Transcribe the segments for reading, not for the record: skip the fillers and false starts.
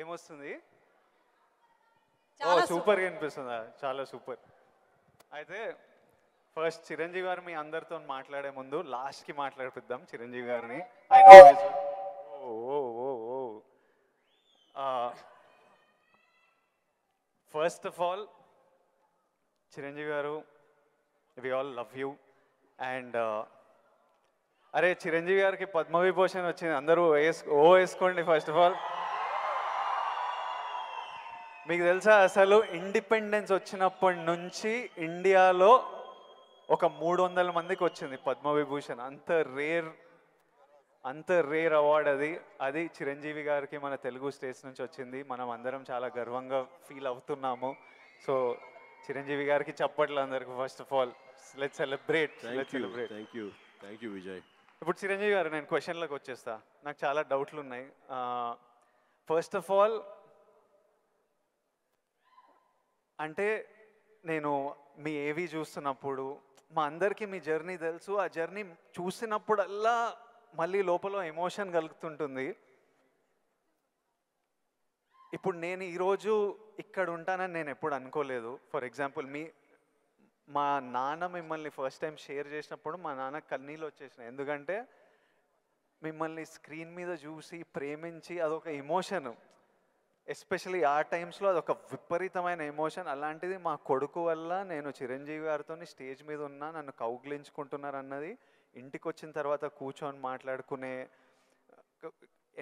ఏమొస్తుంది? ఓ చాలా సూపర్గా అనిపిస్తుందా? చాలా సూపర్. అయితే ఫస్ట్ చిరంజీవి గారు మీ అందరితో మాట్లాడే ముందు లాస్ట్కి మాట్లాడిపిద్దాం చిరంజీవి గారిని. ఓ ఓ ఓ ఓ first of all Chiranjeevi garu, we all love you. And అరే చిరంజీవి గారికి పద్మవిభూషణ్ వచ్చింది, అందరూ వేసుకోండి ఫస్ట్ ఆఫ్ ఆల్. మీకు తెలుసా అసలు ఇండిపెండెన్స్ వచ్చినప్పటి నుంచి ఇండియాలో ఒక 300 మందికి వచ్చింది పద్మవిభూషణ్. అంత రేర్ అవార్డ్ అది. అది చిరంజీవి గారికి మన తెలుగు స్టేట్స్ నుంచి వచ్చింది. మనం అందరం చాలా గర్వంగా ఫీల్ అవుతున్నాము. సో చిరంజీవి గారికి చప్పట్లు అందరికి. First of all let's celebrate. Thank you Vijay. ఇప్పుడు చిరంజీవి గారు, నేను క్వశ్చన్లకు వచ్చేస్తా. నాకు చాలా డౌట్లు ఉన్నాయి. ఫస్ట్ ఆఫ్ ఆల్ అంటే నేను మీ ఏవి చూస్తున్నప్పుడు మా అందరికీ మీ జర్నీ తెలుసు. ఆ జర్నీ చూసినప్పుడల్లా మళ్ళీ లోపల ఎమోషన్ కలుగుతుంటుంది. ఇప్పుడు నేను ఈరోజు ఇక్కడ ఉంటానని నేను ఎప్పుడు అనుకోలేదు. ఫర్ ఎగ్జాంపుల్ మా నాన్న మిమ్మల్ని ఫస్ట్ టైం షేర్ చేసినప్పుడు మా నాన్న కన్నీళ్ళు వచ్చేసినాయి. ఎందుకంటే మిమ్మల్ని స్క్రీన్ మీద చూసి ప్రేమించి అదొక ఎమోషన్. ఎస్పెషలీ ఆ టైమ్స్లో అదొక విపరీతమైన ఎమోషన్. అలాంటిది మా కొడుకు వల్ల నేను చిరంజీవి గారితో స్టేజ్ మీద ఉన్నా, నన్ను కౌగిలించుకుంటున్నారు అన్నది ఇంటికి వచ్చిన తర్వాత కూర్చొని మాట్లాడుకునే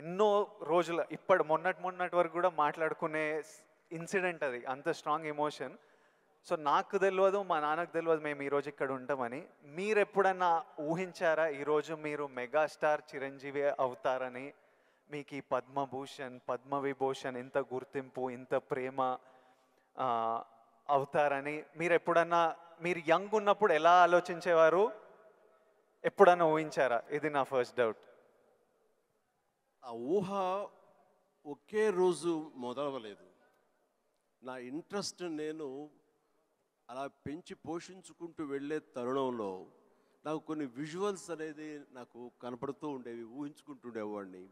ఎన్నో రోజుల మొన్నటి వరకు కూడా మాట్లాడుకునే ఇన్సిడెంట్ అది. అంత స్ట్రాంగ్ ఎమోషన్. సో నాకు తెలియదు, మా నాన్నకు తెలియదు మేము ఈరోజు ఇక్కడ ఉంటామని. మీరు ఎప్పుడన్నా ఊహించారా ఈరోజు మీరు మెగాస్టార్ చిరంజీవి అవుతారని? మీకు ఈ పద్మభూషణ్, పద్మవిభూషణ్, ఇంత గుర్తింపు, ఇంత ప్రేమ అవుతారని మీరు యంగ్ ఉన్నప్పుడు ఎలా ఆలోచించేవారు? ఎప్పుడన్నా ఊహించారా? ఇది నా ఫస్ట్ డౌట్. ఆ ఊహ ఒకే రోజు మొదలవలేదు. నా ఇంట్రెస్ట్ నేను అలా పెంచి పోషించుకుంటూ వెళ్ళే తరుణంలో నాకు కొన్ని విజువల్స్ అనేది నాకు కనపడుతూ ఉండేవి, ఊహించుకుంటుండేవాడిని.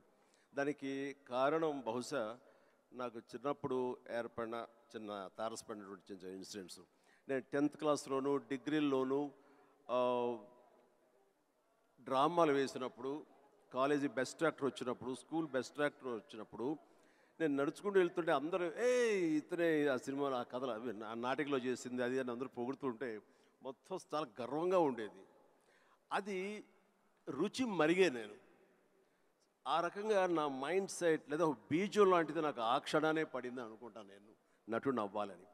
దానికి కారణం బహుశా నాకు చిన్నప్పుడు ఏర్పడిన చిన్న తారసపడినటువంటి చిన్న ఇన్సిడెంట్స్. నేను 10th క్లాస్లోను డిగ్రీల్లోనూ డ్రామాలు వేసినప్పుడు, కాలేజీ బెస్ట్ యాక్టర్ వచ్చినప్పుడు, స్కూల్ బెస్ట్ యాక్టర్ వచ్చినప్పుడు నేను నడుచుకుంటూ వెళ్తుంటే అందరూ ఇతనే ఆ సినిమాలో ఆ కథలు అవి ఆ నాటికలో చేసింది అది అని అందరూ పొగుడుతుంటే మొత్తం చాలా గర్వంగా ఉండేది. అది రుచి మరిగే నేను ఆ రకంగా నా మైండ్ సెట్ లేదా ఒక బీజం లాంటిది నాకు ఆ క్షణానే పడింది అనుకుంటాను నేను నటుడు అవ్వాలని.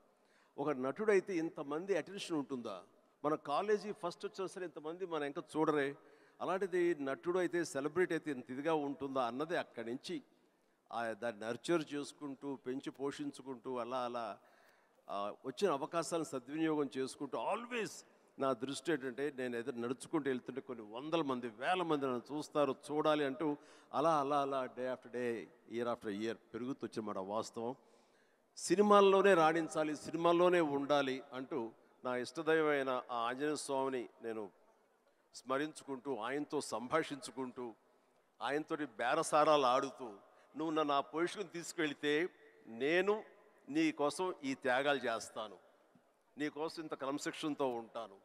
ఒక నటుడైతే ఇంతమంది అటెన్షన్ ఉంటుందా? మన కాలేజీ ఫస్ట్ వచ్చినా సరే ఇంతమంది మన ఇంకా చూడరే, అలాంటిది నటుడు అయితే సెలబ్రిటీ అయితే ఇంత ఇదిగా ఉంటుందా అన్నది అక్కడి నుంచి దాన్ని నర్చర్ చేసుకుంటూ పెంచి పోషించుకుంటూ అలా వచ్చిన అవకాశాలను సద్వినియోగం చేసుకుంటూ ఆల్వేస్ నా దృష్టి ఏంటంటే నేను ఎదురు నడుచుకుంటూ వెళ్తుంటే కొన్ని 100 మంది 1000 మంది నన్ను చూస్తారు, చూడాలి అంటూ అలా day after day, year after year పెరుగుతూ వచ్చినమాట వాస్తవం. సినిమాల్లోనే రాణించాలి, సినిమాల్లోనే ఉండాలి అంటూ నా ఇష్టదైవమైన ఆ ఆంజనేయ స్వామిని నేను స్మరించుకుంటూ, ఆయనతో సంభాషించుకుంటూ, ఆయనతో బేరసారాలు ఆడుతూ, నువ్వు నన్ను ఆ పొజిషన్ తీసుకెళ్తే నేను నీ కోసం ఈ త్యాగాలు చేస్తాను, నీ కోసం ఇంత క్రమశిక్షణతో ఉంటాను,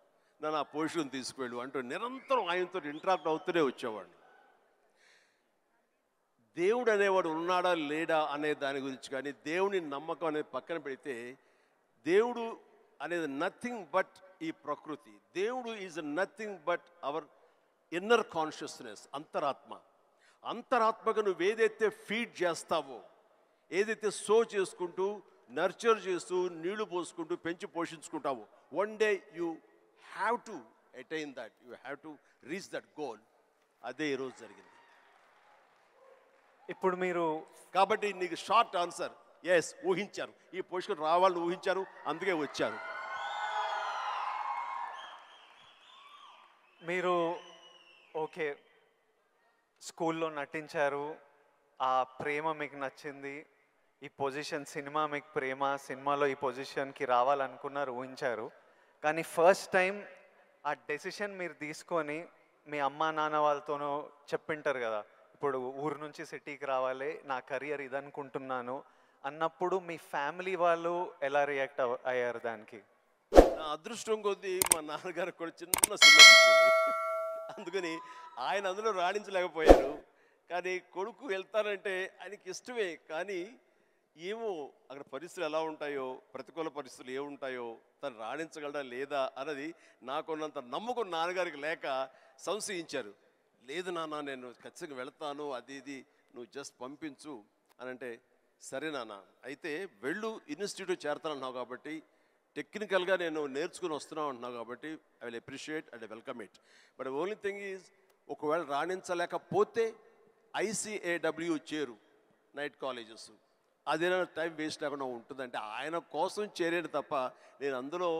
నన్ను ఆ పొజిషన్ తీసుకువెళ్ళు అంటూ నిరంతరం ఆయనతో ఇంటరాక్ట్ అవుతూనే వచ్చేవాడిని. దేవుడు అనేవాడు ఉన్నాడా లేడా అనే దాని గురించి కానీ, దేవుని నమ్మకం అనేది పక్కన పెడితే, దేవుడు అనేది నథింగ్ బట్ ఈ ప్రకృతి. దేవుడు is nothing but our inner consciousness, అంతరాత్మగా నువ్వు ఏదైతే ఫీడ్ చేస్తావో, ఏదైతే సో చేసుకుంటూ నర్చర్ చేస్తూ నీళ్లు పోసుకుంటూ పెంచి పోషించుకుంటావో, one day you have to attain that, you have to reach that goal. అదే ఈరోజు జరిగింది. ఇప్పుడు మీరు కాబట్టి నీకు షార్ట్ ఆన్సర్, ఎస్, ఊహించారు, ఈ పొజిషన్ రావాలని ఊహించారు, అందుకే వచ్చారు. మీరు ఓకే స్కూల్లో నటించారు, ఆ ప్రేమ మీకు నచ్చింది, ఈ పొజిషన్ సినిమా మీకు ప్రేమ, సినిమాలో ఈ పొజిషన్కి రావాలనుకున్నారు, ఊహించారు. కానీ ఫస్ట్ టైం ఆ డెసిషన్ మీరు తీసుకొని మీ అమ్మా నాన్న వాళ్ళతోనూ చెప్పింటారు కదా, ఇప్పుడు ఊరు నుంచి సిటీకి రావాలి, నా కెరియర్ ఇదనుకుంటున్నాను అన్నప్పుడు మీ ఫ్యామిలీ వాళ్ళు ఎలా రియాక్ట్ అయ్యారు దానికి? నా అదృష్టం కొద్దీ మా నాన్నగారికి కూడా చిన్న సినిమా వచ్చింది. అందుకని ఆయన అందులో రాణించలేకపోయారు. కానీ కొడుకు వెళ్తానంటే ఆయనకి ఇష్టమే. కానీ ఏమో అక్కడ పరిస్థితులు ఎలా ఉంటాయో, ప్రతికూల పరిస్థితులు ఏముంటాయో, తను రాణించగలడా లేదా అన్నది నాకున్నంత నమ్మకం నాన్నగారికి లేక సంశయించారు. లేదు నాన్న, నేను ఖచ్చితంగా వెళతాను, అది ఇది నువ్వు జస్ట్ పంపించు అని అంటే, సరే నాన్న అయితే వెళ్ళు, ఇన్స్టిట్యూట్ చేరతానన్నావు కాబట్టి, టెక్నికల్గా నేను నేర్చుకుని వస్తున్నావు అంటున్నావు కాబట్టి I will appreciate and welcome it. But only thing is, ఒకవేళ రాణించలేకపోతే ICAW చేరు, నైట్ కాలేజెస్, అదేనా టైం వేస్ట్ లేకుండా ఉంటుందంటే ఆయన కోసం చేరేది తప్ప నేను అందులో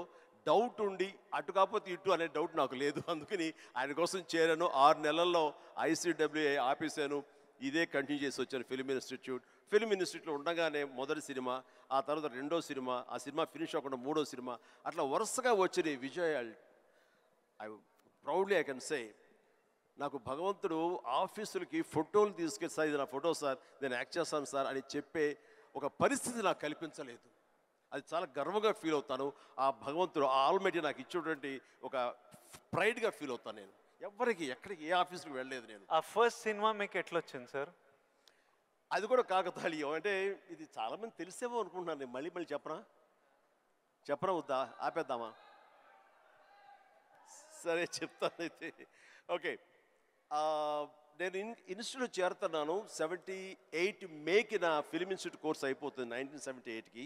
డౌట్ ఉండి అటు కాకపోతే ఇటు అనే డౌట్ నాకు లేదు. అందుకని ఆయన కోసం చేరాను. 6 నెలల్లో ICAW ఆపేశాను. ఇదే కంటిన్యూ చేసి వచ్చాను ఫిల్మ్ ఇన్స్టిట్యూట్. ఫిల్మ్ ఇన్స్టిట్యూట్లో ఉండగానే మొదటి సినిమా, ఆ తర్వాత రెండో సినిమా, ఆ సినిమా ఫినిష్ అవ్వకుండా మూడో సినిమా, అట్లా వరుసగా వచ్చినాయి విజయాలు. ఐ కెన్ సే నాకు భగవంతుడు ఆఫీసులకి ఫోటోలు తీసుకెళ్ళి, సార్ ఇది నా ఫోటో సార్, నేను యాక్ట్ చేస్తాను సార్ అని చెప్పే ఒక పరిస్థితి నాకు కల్పించలేదు. అది చాలా గర్వంగా ఫీల్ అవుతాను. ఆ భగవంతుడు, ఆ ఆల్మైటీ నాకు ఇచ్చేటువంటి ఒక ప్రైడ్గా ఫీల్ అవుతాను. నేను ఎక్కడికి ఏ ఆఫీస్కి వెళ్ళలేదు. నేను ఆ ఫస్ట్ సినిమా మీకు ఎట్లా వచ్చింది సార్? అది కూడా కాకతాళీయం. అంటే ఇది చాలామంది తెలిసేమో అనుకుంటున్నాను. నేను మళ్ళీ చెప్పనా వద్దా, ఆపేద్దామా? సరే చెప్తాను అయితే. ఓకే, నేను ఇన్స్టిట్యూట్ చేరుతున్నాను 78 మేకి నా ఫిల్మ్ ఇన్స్టిట్యూట్ కోర్స్ అయిపోతుంది 1978కి.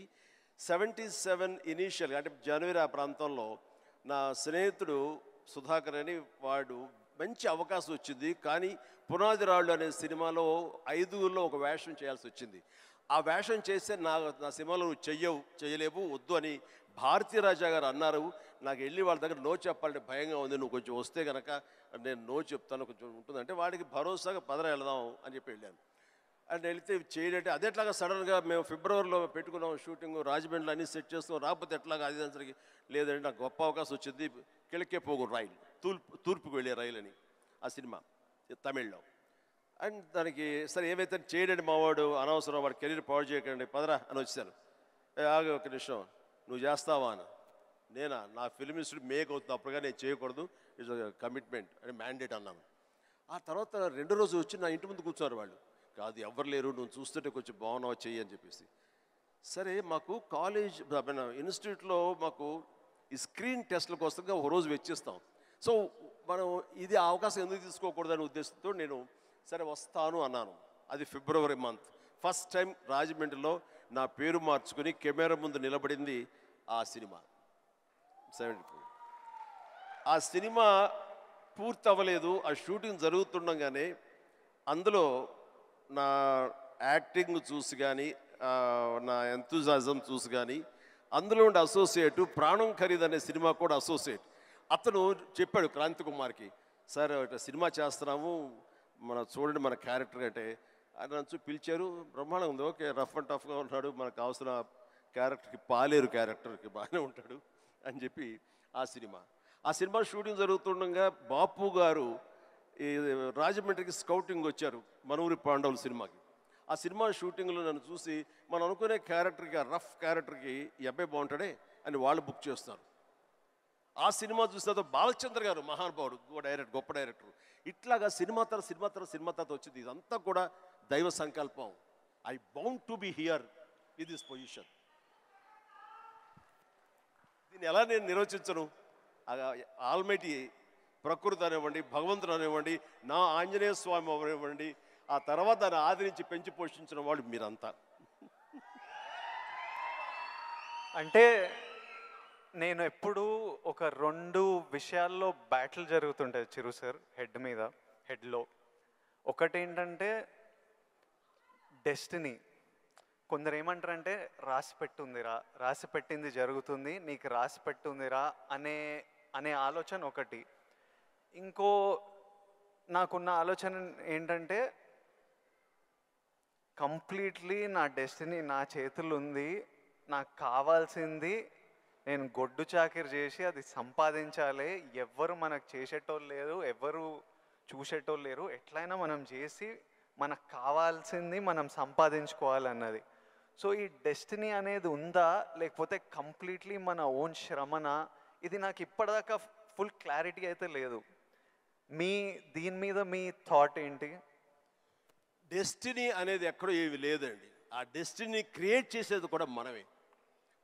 77 ఇనీషియల్ అంటే జనవరి ఆ ప్రాంతంలో నా స్నేహితుడు సుధాకర్ అని వాడు మంచి అవకాశం వచ్చింది. కానీ పునాది రాళ్ళు అనే సినిమాలో 5గురిలో ఒక వేషం చేయాల్సి వచ్చింది. ఆ వేషం చేస్తే నా సినిమాలో నువ్వు చేయలేవు, వద్దు అని భారతీ రాజా గారు అన్నారు. నాకు వెళ్ళి వాళ్ళ దగ్గర నో చెప్పాలంటే భయంగా ఉంది. నువ్వు కొంచెం వస్తే కనుక నేను నో చెప్తాను, కొంచెం ఉంటుందంటే వాడికి భరోసాగా పదర వెళదాం అని చెప్పి వెళ్ళాను. అండ్ వెళితే చేయంటే అదేట్లాగా సడన్గా మేము ఫిబ్రవరిలో పెట్టుకున్నాం షూటింగ్, రాజమండ్రిలో అన్నీ సెట్ చేస్తున్నాం, రాకపోతే ఎట్లాగా అది దానికి లేదంటే నాకు గొప్ప అవకాశం వచ్చింది. కిళకే పోగు రైలు, తూర్పుకు వెళ్ళే రైలు అని ఆ సినిమా తమిళ్లో. అండ్ దానికి సరే ఏమైతే చేయడండి మావాడు, అనవసరం వాడు కెరీర్ పాడు చేయకండి, పదరా అని వచ్చాను. ఆగు ఒక నిమిషం, నువ్వు చేస్తావా అని. నా ఫిల్మ్ ఇన్స్టిట్యూట్ మేక్ అవుతుంది, అప్పుడుగా నేను చేయకూడదు, ఇట్స్ కమిట్మెంట్ అని మ్యాండేట్ అన్నాను. ఆ తర్వాత 2 రోజు వచ్చి నా ఇంటి ముందు కూర్చున్నారు వాళ్ళు. కాదు ఎవరు లేరు, నువ్వు చూస్తుంటే కొంచెం బాగున్నావు చెయ్యి అని చెప్పేసి. సరే మాకు కాలేజ్ ఇన్స్టిట్యూట్లో మాకు ఈ స్క్రీన్ టెస్ట్ల కోసంగా ఒక రోజు వెచ్చిస్తాం. సో మనం ఇది అవకాశం ఎందుకు తీసుకోకూడదనే ఉద్దేశంతో నేను సరే వస్తాను అన్నాను. అది ఫిబ్రవరి మంత్. ఫస్ట్ టైం రాజమండ్రిలో నా పేరు మార్చుకుని కెమెరా ముందు నిలబడింది ఆ సినిమా 74. ఆ సినిమా పూర్తి అవ్వలేదు, ఆ షూటింగ్ జరుగుతుండగానే అందులో నా యాక్టింగ్ చూసి కానీ, నా ఎంతూజాజం చూసి కానీ, అందులో ఉండే అసోసియేటు ప్రాణం ఖరీదు అనే సినిమా కూడా అసోసియేట్ అతను చెప్పాడు క్రాంతి కుమార్కి, సార్ ఇట్లా సినిమా చేస్తున్నాము, చూడండి మన క్యారెక్టర్ అంటే. ఆయన నన్ను పిలిచారు, బ్రహ్మాండంగా ఉంది, ఓకే రఫ్ అండ్ టఫ్గా ఉన్నాడు, మనకు కావాల్సిన క్యారెక్టర్కి పాలేరు క్యారెక్టర్కి బాగానే ఉంటాడు అని చెప్పి ఆ సినిమా షూటింగ్ జరుగుతుండగా బాపు గారు ఈ రాజమండ్రికి స్కౌటింగ్ వచ్చారు మనూరి పాండవుల సినిమాకి. ఆ సినిమా షూటింగ్లో నన్ను చూసి మనం అనుకునే క్యారెక్టర్కి, ఆ రఫ్ క్యారెక్టర్కి ఈ అబ్బాయి బాగుంటాడే అని వాళ్ళు బుక్ చేస్తారు. ఆ సినిమా చూసిన తర్వాత బాలచంద్ర గారు మహానుభావుడు, గొప్ప డైరెక్టర్, ఇట్లాగా సినిమా తర్వాత వచ్చింది. ఇదంతా కూడా దైవ సంకల్పం. I bound to be here with this position. దీన్ని ఎలా నేను నిర్వచించను? ఆల్మైటీ ప్రకృతి అనివ్వండి, భగవంతుడు అనివ్వండి, నా ఆంజనేయ స్వామి అనివ్వండి, ఆ తర్వాత దాన్ని ఆదరించి పెంచి పోషించిన వాళ్ళు మీరంతా. అంటే నేను ఎప్పుడు ఒక 2 విషయాల్లో బ్యాటిల్ జరుగుతుంటుంది చిరు సార్ హెడ్లో. ఒకటేంటంటే డెస్టినీ. కొందరు ఏమంటారంటే రాసి పెట్టింది జరుగుతుంది, నీకు రాసి పెట్టుందిరా అనే ఆలోచన ఒకటి. ఇంకో నాకున్న ఆలోచన ఏంటంటే కంప్లీట్లీ నా డెస్టినీ నా చేతుల్లో ఉంది, నాకు కావాల్సింది నేను గొడ్డు చాకిరి చేసి అది సంపాదించాలి. ఎవ్వరు మనకు చేసేటోళ్ళు లేరు, ఎవ్వరు చూసేటోళ్ళు లేరు, ఎట్లయినా మనం చేసి మనకు కావాల్సింది మనం సంపాదించుకోవాలన్నది. సో ఈ డెస్టినీ అనేది ఉందా, లేకపోతే కంప్లీట్లీ మన ఓన్ శ్రమన? ఇది నాకు ఇప్పటిదాకా ఫుల్ క్లారిటీ అయితే లేదు. దీని మీద మీ థాట్ ఏంటి? డెస్టినీ అనేది ఎక్కడో ఏవి లేదండి. ఆ డెస్టినీ క్రియేట్ చేసేది కూడా మనమే.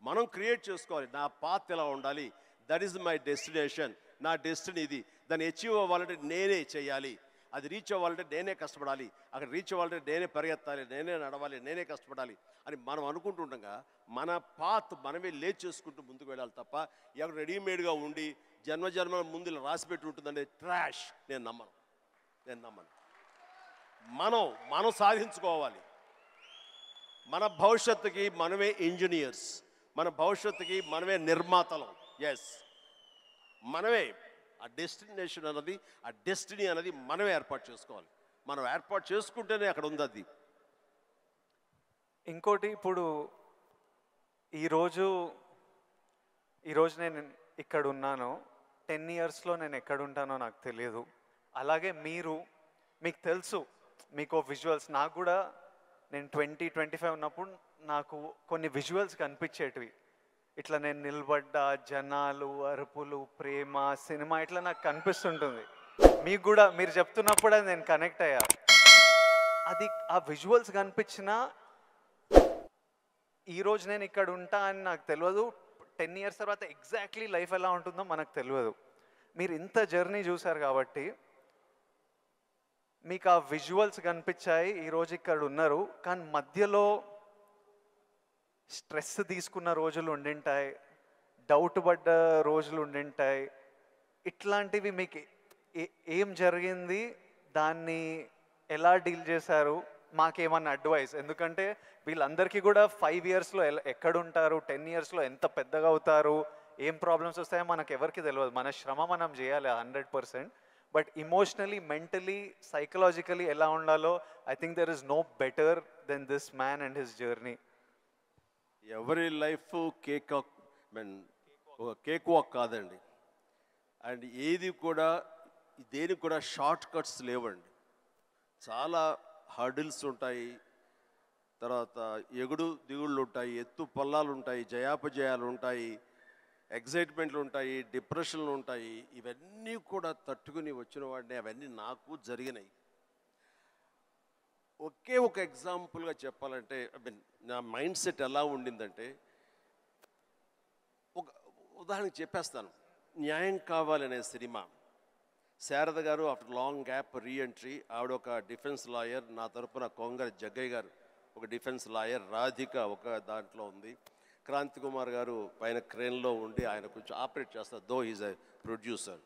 మనం క్రియేట్ చేసుకోవాలి. నా పాత్ ఎలా ఉండాలి, దట్ ఈస్ మై డెస్టినేషన్, నా డెస్టినీ ఇది. దాన్ని అచీవ్ అవ్వాలంటే నేనే చేయాలి, అది రీచ్ అవ్వాలంటే నేనే కష్టపడాలి, అక్కడ రీచ్ అవ్వాలంటే నేనే పరిగెత్తాలి, నేనే నడవాలి, నేనే కష్టపడాలి అని మనం అనుకుంటుండగా మన పాత్ మనమే లేచి చేసుకుంటూ ముందుకు వెళ్ళాలి తప్ప ఎక్కడ రెడీమేడ్గా ఉండి జన్మజన్మల ముందు రాసి పెట్టి ఉంటుందంటే ట్రాష్. నేను నమ్మను. మనం సాధించుకోవాలి. మన భవిష్యత్తుకి మనమే ఇంజనీర్స్, మన భవిష్యత్తుకి మనమే నిర్మాతలం. ఎస్, మనమే ఆ డెస్టినేషన్ అన్నది, ఆ డెస్టినీ అనేది మనమే ఏర్పాటు చేసుకోవాలి. మనం ఏర్పాటు చేసుకుంటేనే అక్కడ ఉంది అది. ఇంకోటి, ఇప్పుడు ఈరోజు నేను ఇక్కడ ఉన్నాను, 10 ఇయర్స్లో నేను ఎక్కడ ఉంటానో నాకు తెలియదు. అలాగే మీకు తెలుసు, మీకు విజువల్స్, నాకు కూడా నేను 20-25 ఉన్నప్పుడు నాకు కొన్ని విజువల్స్ కనిపించేటివి. ఇట్లా నేను నిలబడ్డా, జనాలు, అరుపులు, ప్రేమ, సినిమా ఇట్లా నాకు కనిపిస్తుంటుంది. మీకు కూడా మీరు చెప్తున్నప్పుడు అది నేను కనెక్ట్ అయ్యా. అది ఆ విజువల్స్ కనిపించినా ఈరోజు నేను ఇక్కడ ఉంటా అని నాకు తెలియదు. 10 ఇయర్స్ తర్వాత ఎగ్జాక్ట్లీ లైఫ్ ఎలా ఉంటుందో మనకు తెలియదు. మీరు ఇంత జర్నీ చూసారు కాబట్టి మీకు ఆ విజువల్స్ కనిపించాయి, ఈరోజు ఇక్కడ ఉన్నారు. కానీ మధ్యలో స్ట్రెస్ తీసుకున్న రోజులు ఉండింటాయి, డౌట్ పడ్డ రోజులు ఉండింటాయి. ఇట్లాంటివి మీకు ఏం జరిగింది, దాన్ని ఎలా డీల్ చేశారు? మాకేమన్నా అడ్వైస్, ఎందుకంటే వీళ్ళందరికీ కూడా 5 ఇయర్స్లో ఎక్కడుంటారు, 10 ఇయర్స్లో ఎంత పెద్దగా అవుతారు, ఏం ప్రాబ్లమ్స్ వస్తాయో మనకు ఎవరికి తెలియదు. మన శ్రమ మనం చేయాలి 100%. బట్ ఇమోషనలీ, మెంటలీ, సైకలాజికలీ ఎలా ఉండాలో I think there is no better than this man and his journey. ఎవరి లైఫ్ కేక్ వాక్ కాదండి. అండ్ దేనికి కూడా షార్ట్ కట్స్ లేవండి. చాలా హర్డిల్స్ ఉంటాయి, తర్వాత ఎగుడు దిగుళ్ళు ఉంటాయి, ఎత్తు పల్లాలు ఉంటాయి, జయాపజయాలు ఉంటాయి, ఎగ్జైట్మెంట్లు ఉంటాయి, డిప్రెషన్లు ఉంటాయి. ఇవన్నీ కూడా తట్టుకుని వచ్చిన వాడిని, అవన్నీ నాకు జరిగినాయి. ఒకే ఒక ఎగ్జాంపుల్గా చెప్పాలంటే, నా మైండ్ సెట్ ఎలా ఉండిందంటే, ఒక ఉదాహరణకి చెప్పేస్తాను. న్యాయం కావాలనే సినిమా, శారద గారు ఆఫ్టర్ లాంగ్ గ్యాప్ రీఎంట్రీ, ఆవిడ ఒక డిఫెన్స్ లాయర్, నా తరపున కొంగర జగ్గయ్య గారు ఒక డిఫెన్స్ లాయర్, రాధిక ఒక దాంట్లో ఉంది, క్రాంతి కుమార్ గారు పైన క్రేన్లో ఉండి ఆయన కొంచెం ఆపరేట్ చేస్తారు, though is a producer.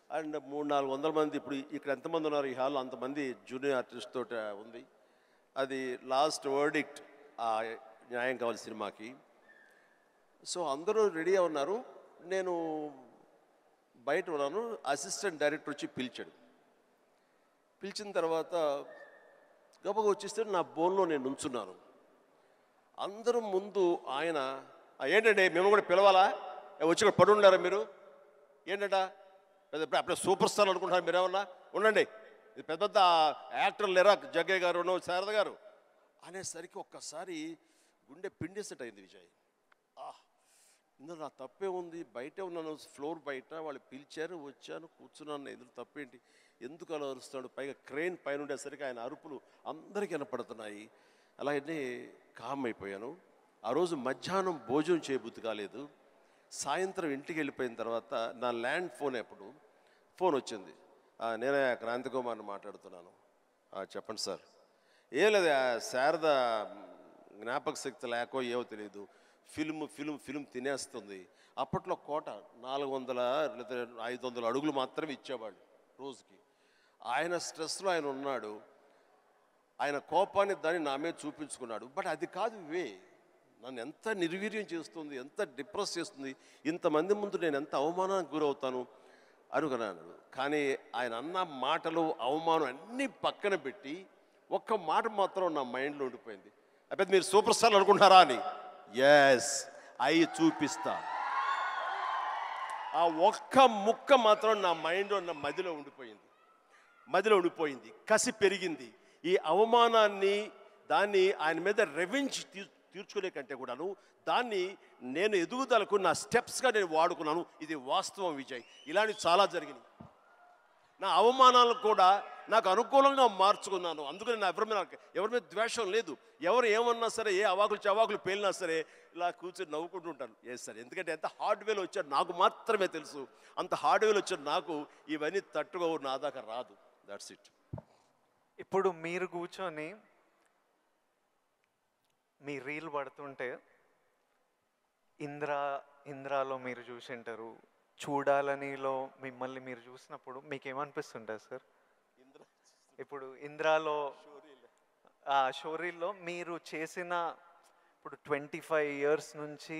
And 300-400 మంది, ఇప్పుడు ఇక్కడ ఎంతమంది ఉన్నారు ఈ హాల్లో అంతమంది జూనియర్ ఆర్టిస్ట్ తోటి ఉంది. అది లాస్ట్ వర్డిక్ట్ ఆ న్యాయం కావాలి సినిమాకి. సో అందరూ రెడీ ఉన్నారు, నేను బయట ఉన్నాను. అసిస్టెంట్ డైరెక్టర్ వచ్చి పిలిచిన తర్వాత గబగ వచ్చేస్తే నా బోన్లో నేను నుంచున్నాను. అందరూ ముందు ఆయన, ఏంటంటే మేము కూడా పిలవాలా, వచ్చి ఇక్కడ పడి ఉండారా మీరు, ఏంటంట అప్పుడే సూపర్ స్టార్ అనుకుంటున్నారు మీరు, ఏమన్నా ఉండండి, ఇది పెద్ద పెద్ద యాక్టర్లు లేరా, జగ్గయ్య గారు, శారద గారు అనేసరికి ఒక్కసారి గుండె పిండేసేట్ అయింది విజయ్. ఇందులో నా తప్పే ఉంది, బయటే ఉన్నాను, ఫ్లోర్ బయట, వాళ్ళు పిలిచారు, వచ్చాను, కూర్చున్నాను, ఇందులో తప్పేంటి, ఎందుకు అలా అరుస్తాడు, పైగా క్రెయిన్ పైన ఉండేసరికి ఆయన అరుపులు అందరికీ వినపడుతున్నాయి. అలాగే కామ్ అయిపోయాను. ఆ రోజు మధ్యాహ్నం భోజనం చేయబుద్ధి కాలేదు. సాయంత్రం ఇంటికి వెళ్ళిపోయిన తర్వాత నా ల్యాండ్ ఫోన్ వచ్చింది. నేనే క్రాంతి కుమార్ని మాట్లాడుతున్నాను. చెప్పండి సార్. ఏం లేదు, శారద జ్ఞాపక శక్తి లేకో ఏవో తెలియదు, ఫిల్మ్ తినేస్తుంది. అప్పట్లో కోట 400 లేదా 500 అడుగులు మాత్రమే ఇచ్చేవాళ్ళు రోజుకి. ఆయన స్ట్రెస్లో ఆయన ఉన్నాడు, ఆయన కోపాన్ని దాన్ని నా మీద చూపించుకున్నాడు. బట్ అది కాదు నన్ను ఎంత నిర్వీర్యం చేస్తుంది, ఎంత డిప్రెస్ చేస్తుంది, ఇంతమంది ముందు నేను ఎంత అవమానానికి గురవుతాను అనుకున్నాను. కానీ ఆయన అన్న మాటలు, అవమానం అన్నీ పక్కన పెట్టి ఒక్క మాట మాత్రం నా మైండ్లో ఉండిపోయింది. అయితే మీరు సూపర్ స్టార్ అనుకుంటున్నారా అని. ఎస్, అవి చూపిస్తా. ఆ ఒక్క ముక్క మాత్రం నా మైండ్లో, నా మదిలో ఉండిపోయింది. కసి పెరిగింది. ఈ అవమానాన్ని దాన్ని ఆయన మీద రెవెంజ్ తీర్చుకునే కంటే కూడాను దాన్ని నేను ఎదుగుదలకు నా స్టెప్స్గా నేను వాడుకున్నాను. ఇది వాస్తవం విజయ్. ఇలాంటివి చాలా జరిగినాయి. నా అవమానాలను కూడా నాకు అనుకూలంగా మార్చుకున్నాను. అందుకని నా ఎవరి మీద ద్వేషం లేదు. ఎవరు ఏమన్నా సరే, ఏ అవాకులు చవాకులు పేలినా సరే ఇలా కూర్చొని నవ్వుకుంటూ ఉంటాను. సార్, ఎందుకంటే ఎంత హార్డ్వేర్ వచ్చాడు నాకు మాత్రమే తెలుసు. అంత హార్డ్వేర్ వచ్చాడు నాకు ఇవన్నీ తట్టుకోవు, నా దాకా రాదు. That's it. ఇప్పుడు మీరు కూర్చొని మీ రీల్ పడుతుంటే ఇంద్రాలో మీరు చూసింటారు, చూడాలనిలో మిమ్మల్ని మీరు చూసినప్పుడు మీకు ఏమనిపిస్తుంటుంది సార్? ఇప్పుడు ఇంద్రాలో షోరీల్లో మీరు చేసిన ఇప్పుడు 25 years నుంచి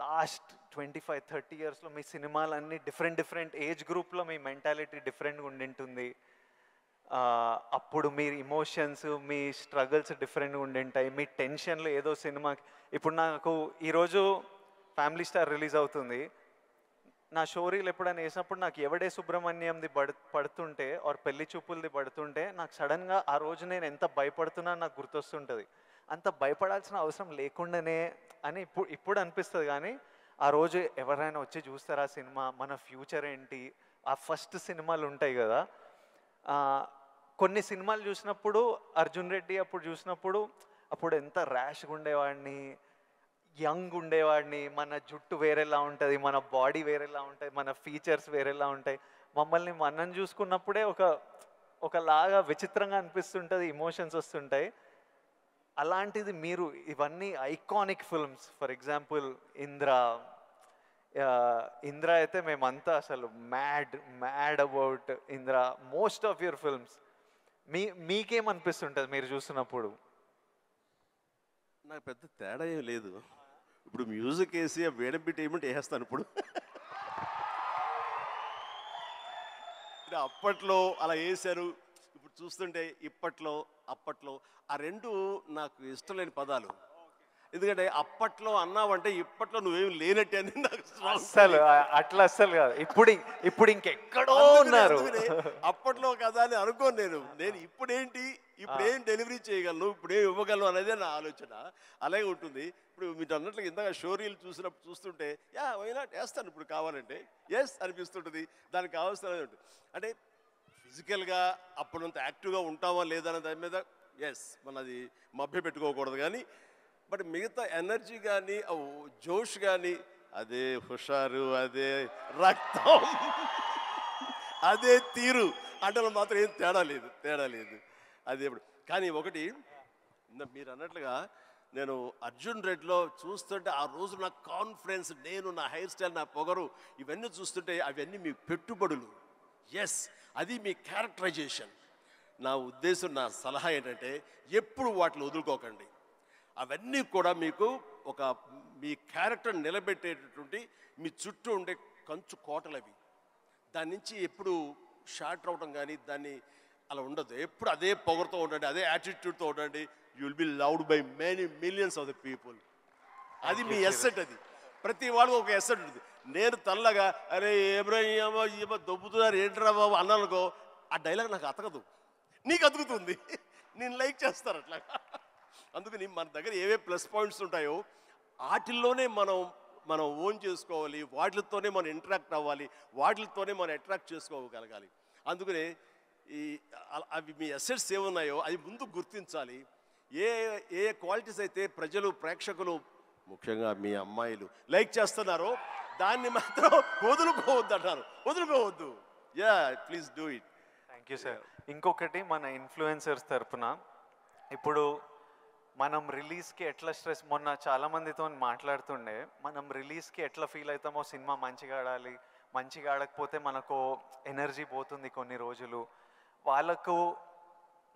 లాస్ట్ 25-30 yearsలో మీ సినిమాలన్నీ డిఫరెంట్ ఏజ్ గ్రూప్లో మీ మెంటాలిటీ డిఫరెంట్గా ఉండింటుంది. అప్పుడు మీ ఇమోషన్స్, మీ స్ట్రగుల్స్ డిఫరెంట్గా ఉండింటాయి. మీ టెన్షన్లు ఏదో సినిమాకి ఇప్పుడు నాకు ఈరోజు ఫ్యామిలీ స్టార్ రిలీజ్ అవుతుంది. నా షోరీలు ఎప్పుడైనా వేసినప్పుడు నాకు ఎవడే సుబ్రహ్మణ్యంది పడుతుంటే ఆర్ పెళ్లి చూపులది పడుతుంటే నాకు సడన్గా ఆ రోజు నేను ఎంత భయపడుతున్నా నాకు గుర్తొస్తుంటుంది. అంత భయపడాల్సిన అవసరం లేకుండానే అని ఇప్పుడు అనిపిస్తుంది. కానీ ఆ రోజు ఎవరైనా వచ్చి చూస్తారా సినిమా, మన ఫ్యూచర్ ఏంటి, ఆ ఫస్ట్ సినిమాలు ఉంటాయి కదా. కొన్ని సినిమాలు చూసినప్పుడు అర్జున్ రెడ్డి అప్పుడు చూసినప్పుడు అప్పుడు ఎంత ర్యాష్గా ఉండేవాడిని, యంగ్ ఉండేవాడిని, మన జుట్టు వేరేలా ఉంటుంది, మన బాడీ వేరేలా ఉంటుంది, మన ఫీచర్స్ వేరేలా ఉంటాయి. మమ్మల్ని మనం చూసుకున్నప్పుడే ఒకలాగా విచిత్రంగా అనిపిస్తుంటుంది, ఇమోషన్స్ వస్తుంటాయి. అలాంటిది మీరు ఇవన్నీ iconic films, for example Indra అయితే మేమంతా అసలు mad about Indra. Most of your films మీకేమనిపిస్తుంటుంది మీరు చూసినప్పుడు? నాకు పెద్ద తేడా ఏం లేదు. ఇప్పుడు మ్యూజిక్ వేసి వేడబిట్ ఏమంటే వేసేస్తాను. ఇప్పుడు అప్పట్లో అలా వేశారు, ఇప్పుడు చూస్తుంటే ఇప్పట్లో అప్పట్లో ఆ రెండు నాకు ఇష్టం లేని పదాలు. ఎందుకంటే అప్పట్లో అన్నావంటే ఇప్పట్లో నువ్వేమి లేనట్టే అని నాకు అసలు అట్లా అస్సలు కాదు. ఇప్పుడు ఇంకెక్కడో ఉన్నారు. అప్పట్లో కదా అని అనుకోను నేను ఇప్పుడేంటి, ఇప్పుడేం డెలివరీ చేయగలను, ఇప్పుడేం ఇవ్వగలను అనేది నా ఆలోచన. అలాగే ఉంటుంది. ఇప్పుడు మీరు అన్నట్లుగా ఇందాక షోరీలు చూస్తుంటే వైనా వేస్తాను ఇప్పుడు కావాలంటే అనిపిస్తుంటుంది. దానికి కావాల్సిన అంటే ఫిజికల్గా అప్పుడంత యాక్టివ్గా ఉంటామా లేదా అనే దాని మీద మనది మభ్య పెట్టుకోకూడదు. కానీ బట్ మిగతా ఎనర్జీ కానీ జోష్ కానీ అదే హుషారు, అదే రక్తం, అదే తీరు అంటే మాత్రం ఏం తేడా లేదు. అది ఎప్పుడు కానీ ఒకటి మీరు అన్నట్లుగా నేను అర్జున్ రెడ్డిలో చూస్తుంటే ఆ రోజు నా కాన్ఫిడెన్స్, నేను నా హెయిర్ స్టైల్, నా పొగరు ఇవన్నీ చూస్తుంటే అవన్నీ మీ పెట్టుబడులు. అది మీ క్యారెక్టరైజేషన్. నా ఉద్దేశం, నా సలహా ఏంటంటే ఎప్పుడు వాటిని వదులుకోకండి. అవన్నీ కూడా మీకు మీ క్యారెక్టర్ నిలబెట్టేటటువంటి మీ చుట్టూ ఉండే కంచు కోటలవి. దాని నుంచి ఎప్పుడు షార్ట్ అవడం కానీ దాన్ని అలా ఉండదు. ఎప్పుడు అదే పొగరుతో ఉండండి, అదే యాటిట్యూడ్తో ఉండండి. You will be loved by many millions of the people. అది మీ ఎస్సెట్. అది ప్రతి వాళ్ళకి ఒక ఎస్సెట్ ఉంటుంది. నేను తల్లగా అరే ఏమో దొబ్బుతున్నారు ఏంట్రా బాబు అన్నానుకో, ఆ డైలాగ్ నాకు అతకదు, నీకు అతుకుతుంది, నేను లైక్ చేస్తాను అట్లా. అందుకని మన దగ్గర ఏవే ప్లస్ పాయింట్స్ ఉంటాయో వాటిల్లోనే మనం ఓన్ చేసుకోవాలి, వాటితోనే మనం ఇంటరాక్ట్ అవ్వాలి, వాటితోనే మనం అట్రాక్ట్ చేసుకోగలగాలి. అందుకనే అవి మీ అసెట్స్ ఏమున్నాయో అది ముందు గుర్తించాలి. ఏ క్వాలిటీస్ అయితే ప్రజలు, ప్రేక్షకులు, ముఖ్యంగా మీ అమ్మాయిలు లైక్ చేస్తున్నారో దాన్ని మాత్రం వదులుకోవద్దు. Please do it. Thank you sir. ఇంకొకటి మన ఇన్ఫ్లుయెన్సర్స్ తరఫున ఇప్పుడు మనం రిలీజ్కి ఎట్లా స్ట్రెస్, మొన్న చాలామందితో మాట్లాడుతుండే, మనం రిలీజ్కి ఎట్లా ఫీల్ అవుతామో, సినిమా మంచిగా ఆడాలి, మంచిగా ఆడకపోతే మనకు ఎనర్జీ పోతుంది కొన్ని రోజులు. వాళ్ళకు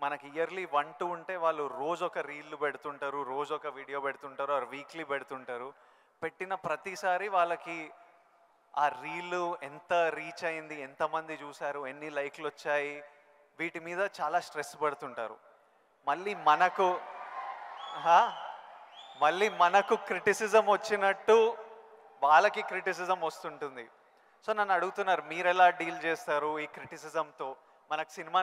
మనకి ఇయర్లీ 1-2 ఉంటే వాళ్ళు రోజు ఒక రీల్ పెడుతుంటారు, రోజు ఒక వీడియో పెడుతుంటారు, ఆర్ వీక్లీ పెడుతుంటారు. పెట్టిన ప్రతిసారి వాళ్ళకి ఆ రీల్ ఎంత రీచ్ అయింది, ఎంతమంది చూశారు, ఎన్ని లైక్లు వచ్చాయి, వీటి మీద చాలా స్ట్రెస్ పడుతుంటారు. మళ్ళీ మనకు క్రిటిసిజం వచ్చినట్టు వాళ్ళకి క్రిటిసిజం వస్తుంటుంది. సో నన్ను అడుగుతున్నారు, మీరు ఎలా డీల్ చేస్తారు ఈ క్రిటిసిజంతో? మనకు సినిమా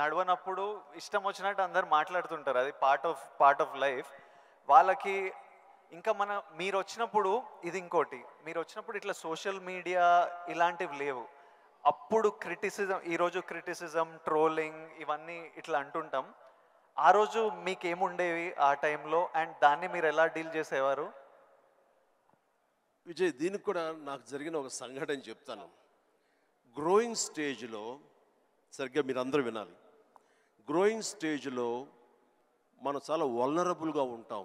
నడవనప్పుడు ఇష్టం వచ్చినట్టు అందరు మాట్లాడుతుంటారు, అది పార్ట్ ఆఫ్ లైఫ్ వాళ్ళకి. ఇంకా మీరు వచ్చినప్పుడు ఇది ఇంకోటి, మీరు వచ్చినప్పుడు ఇట్లా సోషల్ మీడియా ఇలాంటివి లేవు. అప్పుడు ఈరోజు క్రిటిసిజం, ట్రోలింగ్ ఇవన్నీ ఇట్లా అంటుంటాం. ఆ రోజు మీకేముండేవి ఆ టైంలో, అండ్ దాన్ని మీరు ఎలా డీల్ చేసేవారు? విజయ్, దీనికి కూడా నాకు జరిగిన ఒక సంఘటన చెప్తాను. గ్రోయింగ్ స్టేజ్లో, సరిగ్గా మీరు అందరూ వినాలి, గ్రోయింగ్ స్టేజ్లో మనం చాలా వల్నరబుల్గా ఉంటాం,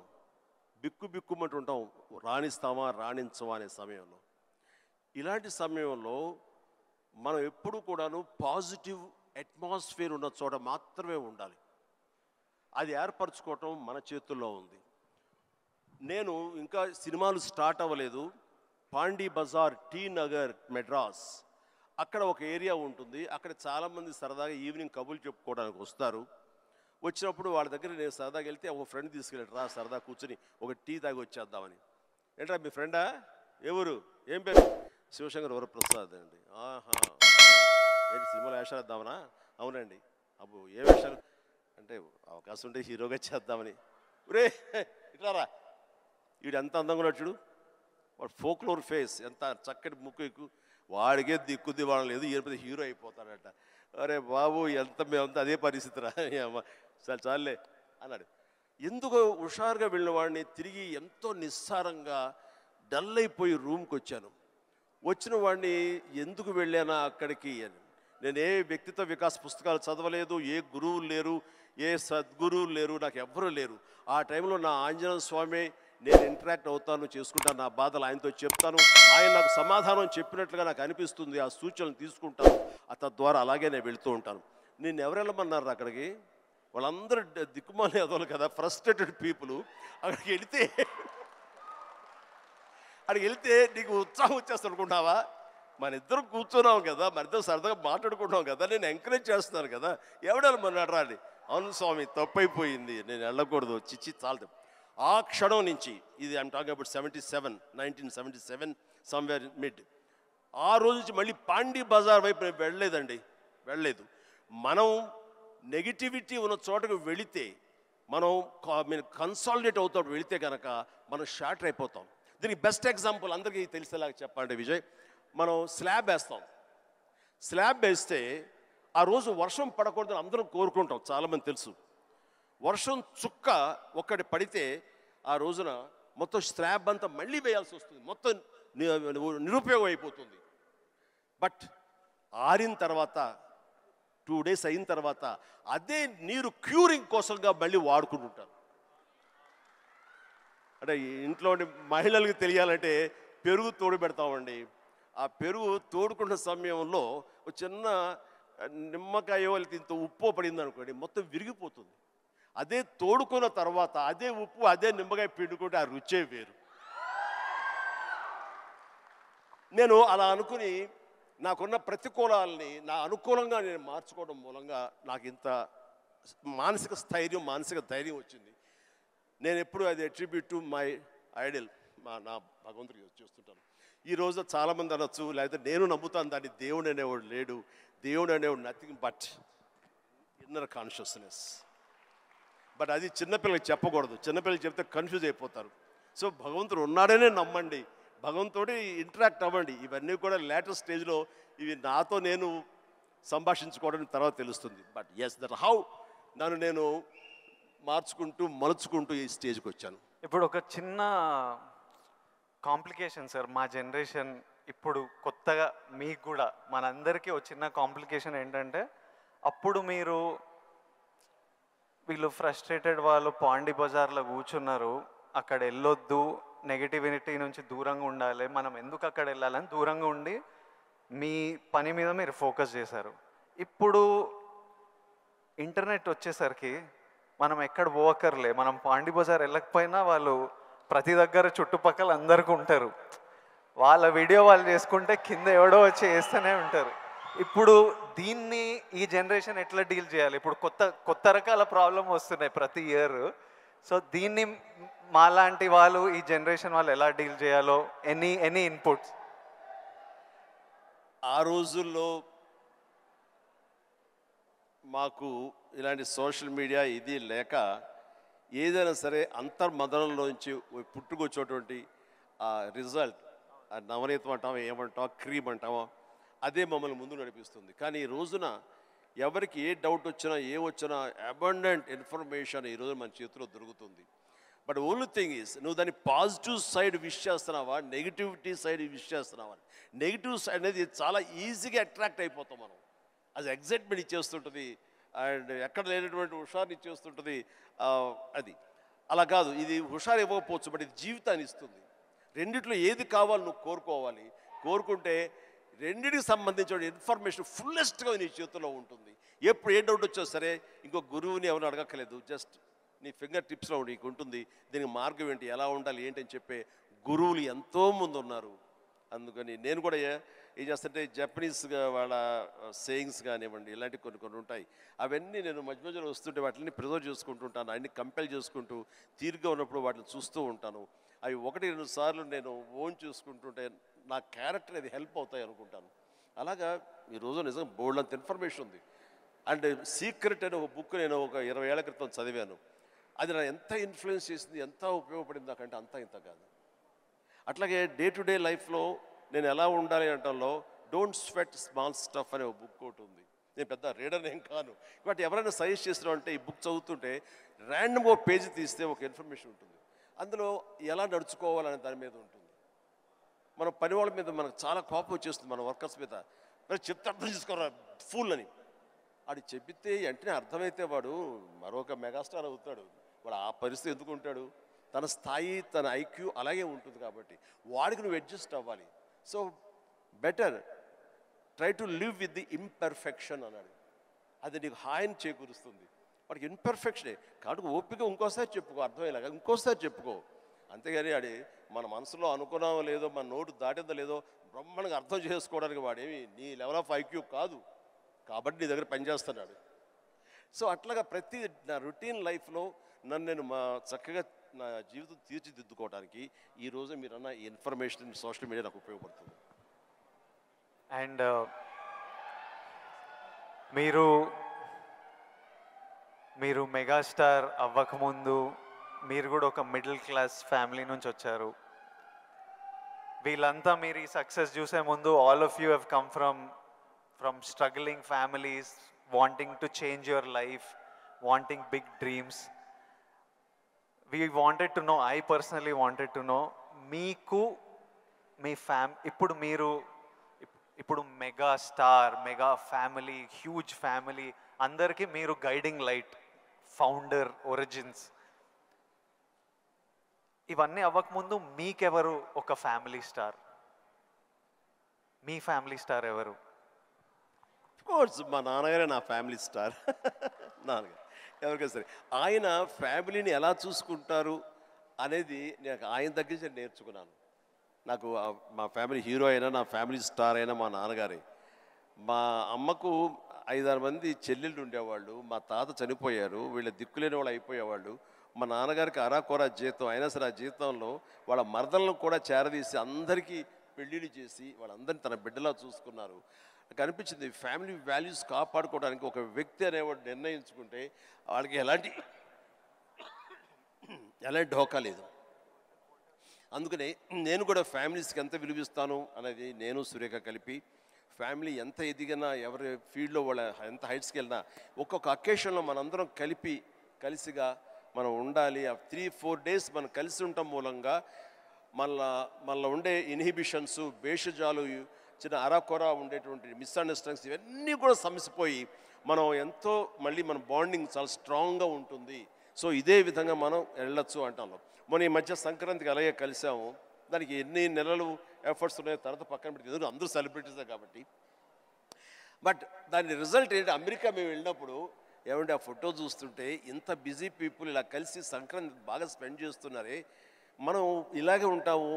బిక్కుమంటూ ఉంటాం, రాణిస్తామా రాణించమా అనే సమయంలో. ఇలాంటి సమయంలో మనం ఎప్పుడు కూడాను పాజిటివ్ అట్మాస్ఫియర్ ఉన్న చోట మాత్రమే ఉండాలి. అది ఏర్పరచుకోవటం మన చేతుల్లో ఉంది. నేను ఇంకా సినిమాలు స్టార్ట్ అవ్వలేదు. పాండీ బజార్, టీ నగర్, మెడ్రాస్, అక్కడ ఒక ఏరియా ఉంటుంది. అక్కడ చాలామంది సరదాగా ఈవినింగ్ కబుర్లు చెప్పుకోవడానికి వస్తారు. వచ్చినప్పుడు వాళ్ళ దగ్గర నేను సరదాగా వెళ్తే ఒక ఫ్రెండ్ తీసుకెళ్ళాడు, రా సరదా కూర్చొని ఒక టీ తాగి వచ్చేద్దామని. ఏంట్రా మీ ఫ్రెండా, ఎవరు, ఏం పేరు? శివశంకర్ వరప్రసాద్ అండి. ఆహా, ఏంటి సినిమాలో వేషాలు వేద్దామనా? అవునండి. అబ్బో ఏ వేషాలు అంటే, అవకాశం ఉంటే హీరోగా చేద్దామని. రే ఇట్లారా, వీడు ఎంత అందంగా ఉన్నాడు చూడు, వాడు ఫోక్లోర్ ఫేస్, ఎంత చక్కటి ముక్కు ఎక్కువ, వాడికే దిక్కుద్ది వాడు లేదు, ఈయన హీరో అయిపోతాడట. అరే బాబు, మేమంతా అదే పరిస్థితి రా, చాలే అన్నాడు. ఎందుకో హుషారుగా వెళ్ళిన వాడిని తిరిగి ఎంతో నిస్సారంగా డల్ అయిపోయి రూమ్కి వచ్చాను. వచ్చిన వాడిని ఎందుకు వెళ్ళానా అక్కడికి అని, నేను ఏ వ్యక్తిత్వ వికాస్ పుస్తకాలు చదవలేదు, ఏ గురువులు లేరు, ఏ సద్గురువులు లేరు, నాకు ఎవ్వరూ లేరు. ఆ టైంలో నా ఆంజనేయ స్వామి నేను ఇంటరాక్ట్ అవుతాను, చేసుకుంటాను, నా బాధలు ఆయనతో చెప్తాను, ఆయన నాకు సమాధానం చెప్పినట్లుగా నాకు అనిపిస్తుంది, ఆ సూచనలు తీసుకుంటాను, తద్వారా అలాగే నేను వెళుతూ ఉంటాను. నేను ఎవరు వెళ్ళమన్నారు అక్కడికి? వాళ్ళందరూ దిక్కుమాలి అదోలు కదా, ఫ్రస్ట్రేటెడ్ పీపుల్. అక్కడికి వెళితే నీకు ఉత్సాహం వచ్చేస్తా అనుకుంటావా? మన ఇద్దరం కూర్చున్నాం కదా, మన ఇద్దరం సరదాగా మాట్లాడుకుంటున్నాం కదా, నేను ఎంకరేజ్ చేస్తున్నాను కదా, ఎవడెళ్ళమన్నాడు రాని? అవును స్వామి, తప్పైపోయింది, నేను వెళ్ళకూడదు, చిచ్చి చాలు. ఆ క్షణం నుంచి, ఇది I'm talking about 1977 somewhere mid, ఆ రోజు నుంచి మళ్ళీ పాండీ బజార్ వైపు నేను వెళ్ళలేదు. మనం నెగిటివిటీ ఉన్న చోటకు వెళితే, మనం కన్సాలిడేట్ అవుతాడు వెళితే కనుక మనం షార్టర్ అయిపోతాం. దీనికి బెస్ట్ ఎగ్జాంపుల్ అందరికీ తెలిసేలాగా చెప్పాలంటే విజయ్, మనం స్లాబ్ వేస్తే ఆ రోజు వర్షం పడకూడదని అందరం కోరుకుంటాం, చాలామంది తెలుసు. వర్షం చుక్క ఒక్కటి పడితే ఆ రోజున మొత్తం స్లాబ్ అంతా మళ్ళీ వేయాల్సి వస్తుంది, మొత్తం నిరుపయోగం అయిపోతుంది. బట్ ఆరిన తర్వాత 2 days అయిన తర్వాత అదే నీరు క్యూరింగ్ కోసంగా మళ్ళీ వాడుకుంటుంటారు. అంటే ఇంట్లోని మహిళలకు తెలియాలంటే పెరుగు తోడు పెడతామండి. ఆ పెరుగు తోడుకున్న సమయంలో ఒక చిన్న నిమ్మకాయ ఇంత ఉప్పు పడింది అనుకోండి, మొత్తం విరిగిపోతుంది. అదే తోడుకున్న తర్వాత అదే ఉప్పు అదే నిమ్మకాయ పిండుకుంటే ఆ రుచే వేరు. నేను అలా అనుకుని నాకున్న ప్రతికూలాలని నా అనుకూలంగా నేను మార్చుకోవడం మూలంగా నాకు ఇంత మానసిక ధైర్యం వచ్చింది. నేను ఎప్పుడు అది అట్రిబ్యూట్ టు మై ఐడల్, నా భగవంతుడికి చేస్తుంటాను. ఈరోజు చాలామంది అనొచ్చు, లేకపోతే నేను నమ్ముతాను దాన్ని, దేవుడు అనేవాడు లేడు, దేవుడు అనేవాడు nothing but inner consciousness. But అది చిన్నపిల్లలకి చెప్పకూడదు, చిన్నపిల్లలకి చెప్తే కన్ఫ్యూజ్ అయిపోతారు. సో భగవంతుడు ఉన్నాడనే నమ్మండి, భగవంతుడి ఇంటరాక్ట్ అవ్వండి. ఇవన్నీ కూడా లేటెస్ట్ స్టేజ్లో ఇవి నాతో నేను సంభాషించుకోవడానికి తర్వాత తెలుస్తుంది. బట్ ఎస్, దట్ హౌ నన్ను నేను మలుచుకుంటూ ఈ స్టేజ్కి వచ్చాను. ఇప్పుడు ఒక చిన్న కాంప్లికేషన్ సార్, మా జనరేషన్ ఇప్పుడు కొత్తగా మీకు కూడా మనందరికీ ఒక చిన్న కాంప్లికేషన్ ఏంటంటే, అప్పుడు వీళ్ళు ఫ్రస్ట్రేటెడ్ వాళ్ళు పాండీ బజార్లో కూర్చున్నారు, అక్కడ వెళ్ళొద్దు, నెగిటివిటీ నుంచి దూరంగా ఉండాలి, మనం ఎందుకు అక్కడ వెళ్ళాలని దూరంగా ఉండి మీ పని మీద మీరు ఫోకస్ చేశారు. ఇప్పుడు ఇంటర్నెట్ వచ్చేసరికి మనం ఎక్కడ పోవక్కర్లే, మనం పాండీ బజార్ వెళ్ళకపోయినా వాళ్ళు ప్రతి దగ్గర చుట్టుపక్కల అందరికీ ఉంటారు, వాళ్ళ వీడియో వాళ్ళు చేసుకుంటే కింద ఎవడో వచ్చి వేస్తూనే ఉంటారు. ఇప్పుడు దీన్ని ఈ జనరేషన్ ఎట్లా డీల్ చేయాలి? ఇప్పుడు కొత్త రకాల ప్రాబ్లం వస్తున్నాయి ప్రతి ఇయర్. సో దీన్ని మాలాంటి వాళ్ళు, ఈ జనరేషన్ వాళ్ళు ఎలా డీల్ చేయాలో, ఎనీ ఇన్పుట్స్? ఆ రోజుల్లో మాకు ఇలాంటి సోషల్ మీడియా ఇది లేక ఏదైనా సరే అంతర్మదనంలోంచి పుట్టుకొచ్చేటువంటి ఆ రిజల్ట్, ఆ నవనీతం అంటామా ఏమంటామా క్రీమ్ అంటామా, అదే మమ్మల్ని ముందు నడిపిస్తుంది. కానీ ఈ రోజున ఎవరికి ఏ డౌట్ వచ్చినా ఏ వచ్చినా అబండెంట్ ఇన్ఫర్మేషన్ ఈరోజు మన చేతిలో దొరుకుతుంది. బట్ ఓన్లీ థింగ్ ఈజ్ నువ్వు దాన్ని పాజిటివ్ సైడ్ విష్ చేస్తున్నావా, నెగిటివిటీ సైడ్ విష్ చేస్తున్నావా. నెగిటివ్ సైడ్ అనేది చాలా ఈజీగా అట్రాక్ట్ అయిపోతాం మనం. అది ఎగ్జైట్మెంట్ ఇచ్చేస్తుంటుంది అండ్ ఎక్కడ లేనటువంటి హుషారుని ఇచ్చేస్తుంటుంది. అది అలా కాదు, ఇది హుషారు ఇవ్వకపోవచ్చు, బట్ ఇది జీవితాన్ని ఇస్తుంది. రెండిట్లో ఏది కావాలి నువ్వు కోరుకోవాలి. కోరుకుంటే రెండింటికి సంబంధించిన ఇన్ఫర్మేషన్ ఫుల్లెస్ట్గా నీ చేతిలో ఉంటుంది. ఎప్పుడు ఏ డౌట్ వచ్చా సరే ఇంకో గురువుని ఎవరు అడగక్కర్లేదు, జస్ట్ నీ ఫింగర్ టిప్స్లో నీకు ఉంటుంది. దీనికి మార్గం ఏంటి, ఎలా ఉండాలి ఏంటి అని చెప్పే గురువులు ఎంతోమంది ఉన్నారు. అందుకని నేను కూడా ఏం చేస్తుంటే జపనీస్గా వాళ్ళ సేయింగ్స్ కానివ్వండి, ఇలాంటి కొన్ని కొన్ని ఉంటాయి. అవన్నీ నేను మధ్య మధ్యలో వస్తుంటే వాటిని ప్రిజర్వ్ చేసుకుంటుంటాను, అన్ని కంపెల్ చేసుకుంటూ తీరుగా ఉన్నప్పుడు వాటిని చూస్తూ ఉంటాను. అవి 1-2 సార్లు నేను ఓన్ చూసుకుంటుంటే నా క్యారెక్టర్ అది హెల్ప్ అవుతాయి అనుకుంటాను. అలాగా ఈరోజు నిజంగా బోల్డ్ అంత ఇన్ఫర్మేషన్ ఉంది. అండ్ సీక్రెట్ అనే ఒక బుక్ నేను ఒక 20 ఏళ్ల క్రితం చదివాను. అది నా ఎంత ఇన్ఫ్లుయెన్స్ చేసింది, ఎంత ఉపయోగపడింది నాకంటే అంతా ఇంత కాదు. అట్లాగే డే టు డే లైఫ్లో నేను ఎలా ఉండాలి అంటంలో డోంట్ స్వెట్ స్మాల్ స్టఫ్ అనే ఒక బుక్ ఒకటి ఉంది. నేను పెద్ద రీడర్ ఏం కాను, బట్ ఎవరైనా సజెస్ట్ చేస్తున్నావు అంటే ఈ బుక్ చదువుతుంటే ర్యాండమ్గా ఒక పేజీ తీస్తే ఒక ఇన్ఫర్మేషన్ ఉంటుంది. అందులో ఎలా నడుచుకోవాలనే దాని మీద ఉంటుంది. మన పని వాళ్ళ మీద మనకు చాలా కోపం వచ్చేస్తుంది, మన వర్కర్స్ మీద. మరి చెప్తే అర్థం చేసుకోరా ఫూల్ అని వాడు చెబితే వెంటనే అర్థమైతే వాడు మరొక మెగాస్టార్ అవుతాడు. వాడు ఆ పరిస్థితి ఎందుకు ఉంటాడు, తన స్థాయి తన ఐక్యూ అలాగే ఉంటుంది. కాబట్టి వాడికి నువ్వు అడ్జస్ట్ అవ్వాలి. So better try to live with the imperfection అన్నాడు. అది నీకు హాయిని చేకూరుస్తుంది. వాడికి ఇన్పర్ఫెక్షనే కాబట్టి ఓపిక ఇంకోసారి చెప్పుకో, అర్థమయ్యేలాగా ఇంకోసారి చెప్పుకో. అంతేగాని అది మన మనసులో అనుకున్నామో లేదో, మన నోటు దాటిందో లేదో బ్రహ్మాండంగా అర్థం చేసుకోవడానికి వాడేమి నీ లెవెల్ ఆఫ్ ఐక్యూ కాదు, కాబట్టి నీ దగ్గర పనిచేస్తున్నాడు. సో అట్లాగా ప్రతి నా రొటీన్ లైఫ్లో నన్ను నేను చక్కగా నా జీవితం తీర్చిదిద్దుకోవడానికి ఈరోజు మీరన్న ఈ ఇన్ఫర్మేషన్ సోషల్ మీడియా నాకు ఉపయోగపడుతుంది. అండ్ మీరు మెగాస్టార్ అవ్వకముందు మీరు కూడా ఒక మిడిల్ క్లాస్ ఫ్యామిలీ నుంచి వచ్చారు. వీళ్ళంతా మీరు ఈ సక్సెస్ చూసే ముందు all of you have come from struggling families, wanting to change your life, wanting big dreams. We wanted to know, I personally wanted to know, మీకు మీ ఇప్పుడు mega star, mega family, huge family అందరికీ మీరు guiding light, founder, origins. ఇవన్నీ అవ్వకముందు మీకెవరు ఒక family star? మీ family star ఎవరు? Course మా నాన్నగారే నా ఫ్యామిలీ స్టార్. నాన్నగారు ఎవరికైనా సరే ఆయన ఫ్యామిలీని ఎలా చూసుకుంటారు అనేది నేను ఆయన దగ్గర నుంచి నేర్చుకున్నాను. నాకు మా ఫ్యామిలీ హీరో అయినా నా ఫ్యామిలీ స్టార్ అయినా మా నాన్నగారే. మా అమ్మకు 5-6 మంది చెల్లెళ్ళు ఉండేవాళ్ళు. మా తాత చనిపోయారు, వీళ్ళ దిక్కులేని వాళ్ళు అయిపోయేవాళ్ళు. మా నాన్నగారికి అరాకొరా జీతం అయినా సరే ఆ జీతంలో వాళ్ళ మరదలను కూడా చేరదీసి అందరికీ పెళ్ళిళ్ళు చేసి వాళ్ళందరినీ తన బిడ్డలా చూసుకున్నారు. నాకు అనిపించింది ఫ్యామిలీ వాల్యూస్ కాపాడుకోవడానికి ఒక వ్యక్తి అనేవాడు నిర్ణయించుకుంటే వాళ్ళకి ఎలాంటి ఢోకా లేదు. అందుకనే నేను కూడా ఫ్యామిలీస్కి ఎంత విలువిస్తాను అనేది నేను సురేఖ కలిపి ఫ్యామిలీ ఎంత ఎదిగినా ఎవరి ఫీల్డ్లో వాళ్ళ ఎంత హైట్స్కి వెళ్ళినా ఒక్కొక్క అకేషన్లో మనందరం కలిసిగా మనం ఉండాలి. ఆ 3-4 డేస్ మనం కలిసి ఉండటం మూలంగా మళ్ళీ ఉండే ఇన్హిబిషన్స్, భేషజాలు, చిన్న అరాకొర ఉండేటువంటి మిస్అండర్స్టాండింగ్స్ ఇవన్నీ కూడా సమసిపోయి మనం ఎంతో మళ్ళీ మన బాండింగ్ చాలా స్ట్రాంగ్గా ఉంటుంది. సో ఇదే విధంగా మనం వెళ్ళొచ్చు అంటాను. మొన్న ఈ మధ్య సంక్రాంతికి అలాగే కలిసాము. దానికి ఎన్ని నెలలు ఎఫర్ట్స్ ఉన్నాయో తర్వాత పక్కన పెట్టి ఎందుకు అందరూ సెలబ్రిటీసే కాబట్టి. బట్ దాని రిజల్ట్ ఏంటి, అమెరికా మేము వెళ్ళినప్పుడు ఏమంటే ఆ ఫోటో చూస్తుంటే ఇంత బిజీ పీపుల్ ఇలా కలిసి సంక్రాంతి బాగా స్పెండ్ చేస్తున్నారే, మనం ఇలాగే ఉంటాము,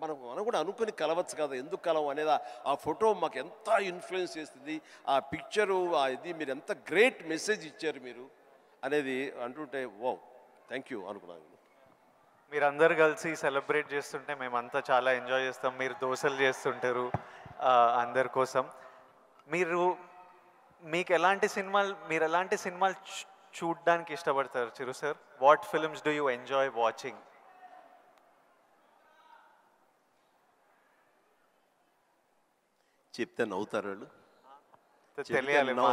మనం కూడా అనుకుని కలవచ్చు కదా, ఎందుకు కలవు అనేది ఆ ఫోటో మాకు ఎంత ఇన్ఫ్లుయెన్స్ చేస్తుంది. ఆ పిక్చరు ఇది మీరు ఎంత గ్రేట్ మెసేజ్ ఇచ్చారు మీరు అనేది అంటుంటే వో థ్యాంక్ యూ అనుకున్నాను. మీరందరు కలిసి సెలబ్రేట్ చేస్తుంటే మేమంతా చాలా ఎంజాయ్ చేస్తాం. మీరు దోశలు చేస్తుంటారు అందరి కోసం. మీకు మీరు ఎలాంటి సినిమాలు చూడడానికి ఇష్టపడతారు Chiru sir? What films do you enjoy watching? చెప్తే నవ్వుతారు వాళ్ళు, తెలియాలి మా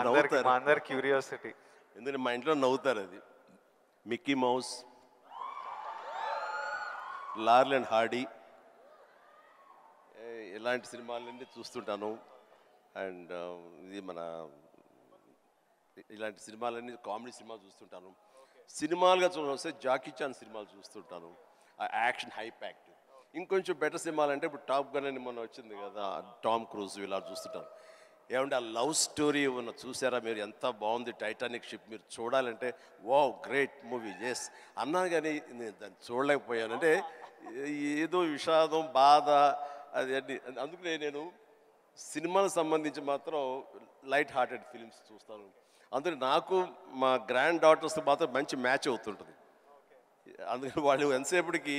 అందరి క్యూరియాసిటీ. ఎందుకంటే మా ఇంట్లో నవ్వుతారు. అది మిక్కీ మౌస్, లార్ల్ అండ్ హార్డీ, ఇలాంటి సినిమాలన్నీ చూస్తుంటాను. అండ్ ఇది మన ఇలాంటి సినిమాలన్నీ కామెడీ సినిమాలు చూస్తుంటాను. సినిమాలుగా చూస్తే జాకీ చాన్ సినిమాలు చూస్తుంటాను, ఆ యాక్షన్ హై ప్యాక్ట్. ఇంకొంచెం బెటర్ సినిమాలు అంటే ఇప్పుడు టాప్ గన్ అని మొన్న వచ్చింది కదా, టామ్ క్రూజ్, ఇలా చూస్తుంటాను. ఏమంటే ఆ లవ్ స్టోరీ ఉన్న చూసారా మీరు, ఎంత బాగుంది టైటానిక్ షిప్, మీరు చూడాలంటే వావ్ గ్రేట్ మూవీ ఎస్ అన్నాను, కానీ నేను దాన్ని చూడలేకపోయాను. అంటే ఏదో విషాదం, బాధ అది అన్ని. అందుకనే నేను సినిమాలకు సంబంధించి మాత్రం లైట్ హార్టెడ్ ఫిలిమ్స్ చూస్తాను. అందుకని నాకు మా గ్రాండ్ డాటర్స్ మాత్రం మంచి మ్యాచ్ అవుతుంటుంది. అందుకని వాళ్ళు ఎంతసేపటికి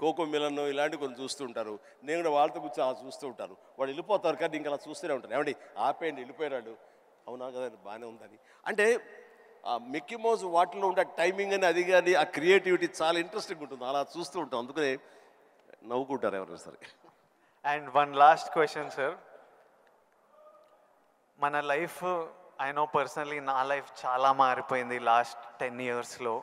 కోకో మిలన్ ఇలాంటివి కొన్ని చూస్తుంటారు, నేను కూడా వాళ్ళతో కూర్చొని అలా చూస్తూ ఉంటాను. వాళ్ళు వెళ్ళిపోతారు కానీ ఇంకా అలా చూస్తూనే ఉంటాను. ఏమండి ఆపేయండి వెళ్ళిపోయాడు, అవునా కదా బాగానే ఉందని. అంటే ఆ మిక్కీ మౌస్ వాటిలో ఉండే టైమింగ్ అని అది కానీ ఆ క్రియేటివిటీ చాలా ఇంట్రెస్టింగ్ ఉంటుంది, అలా చూస్తూ ఉంటాం. అందుకనే నవ్వుకుంటారు ఎవరైనా సరే. And one last question sir, మన లైఫ్, ఐ నో పర్సనలీ నా లైఫ్ చాలా మారిపోయింది లాస్ట్ 10 yearsలో.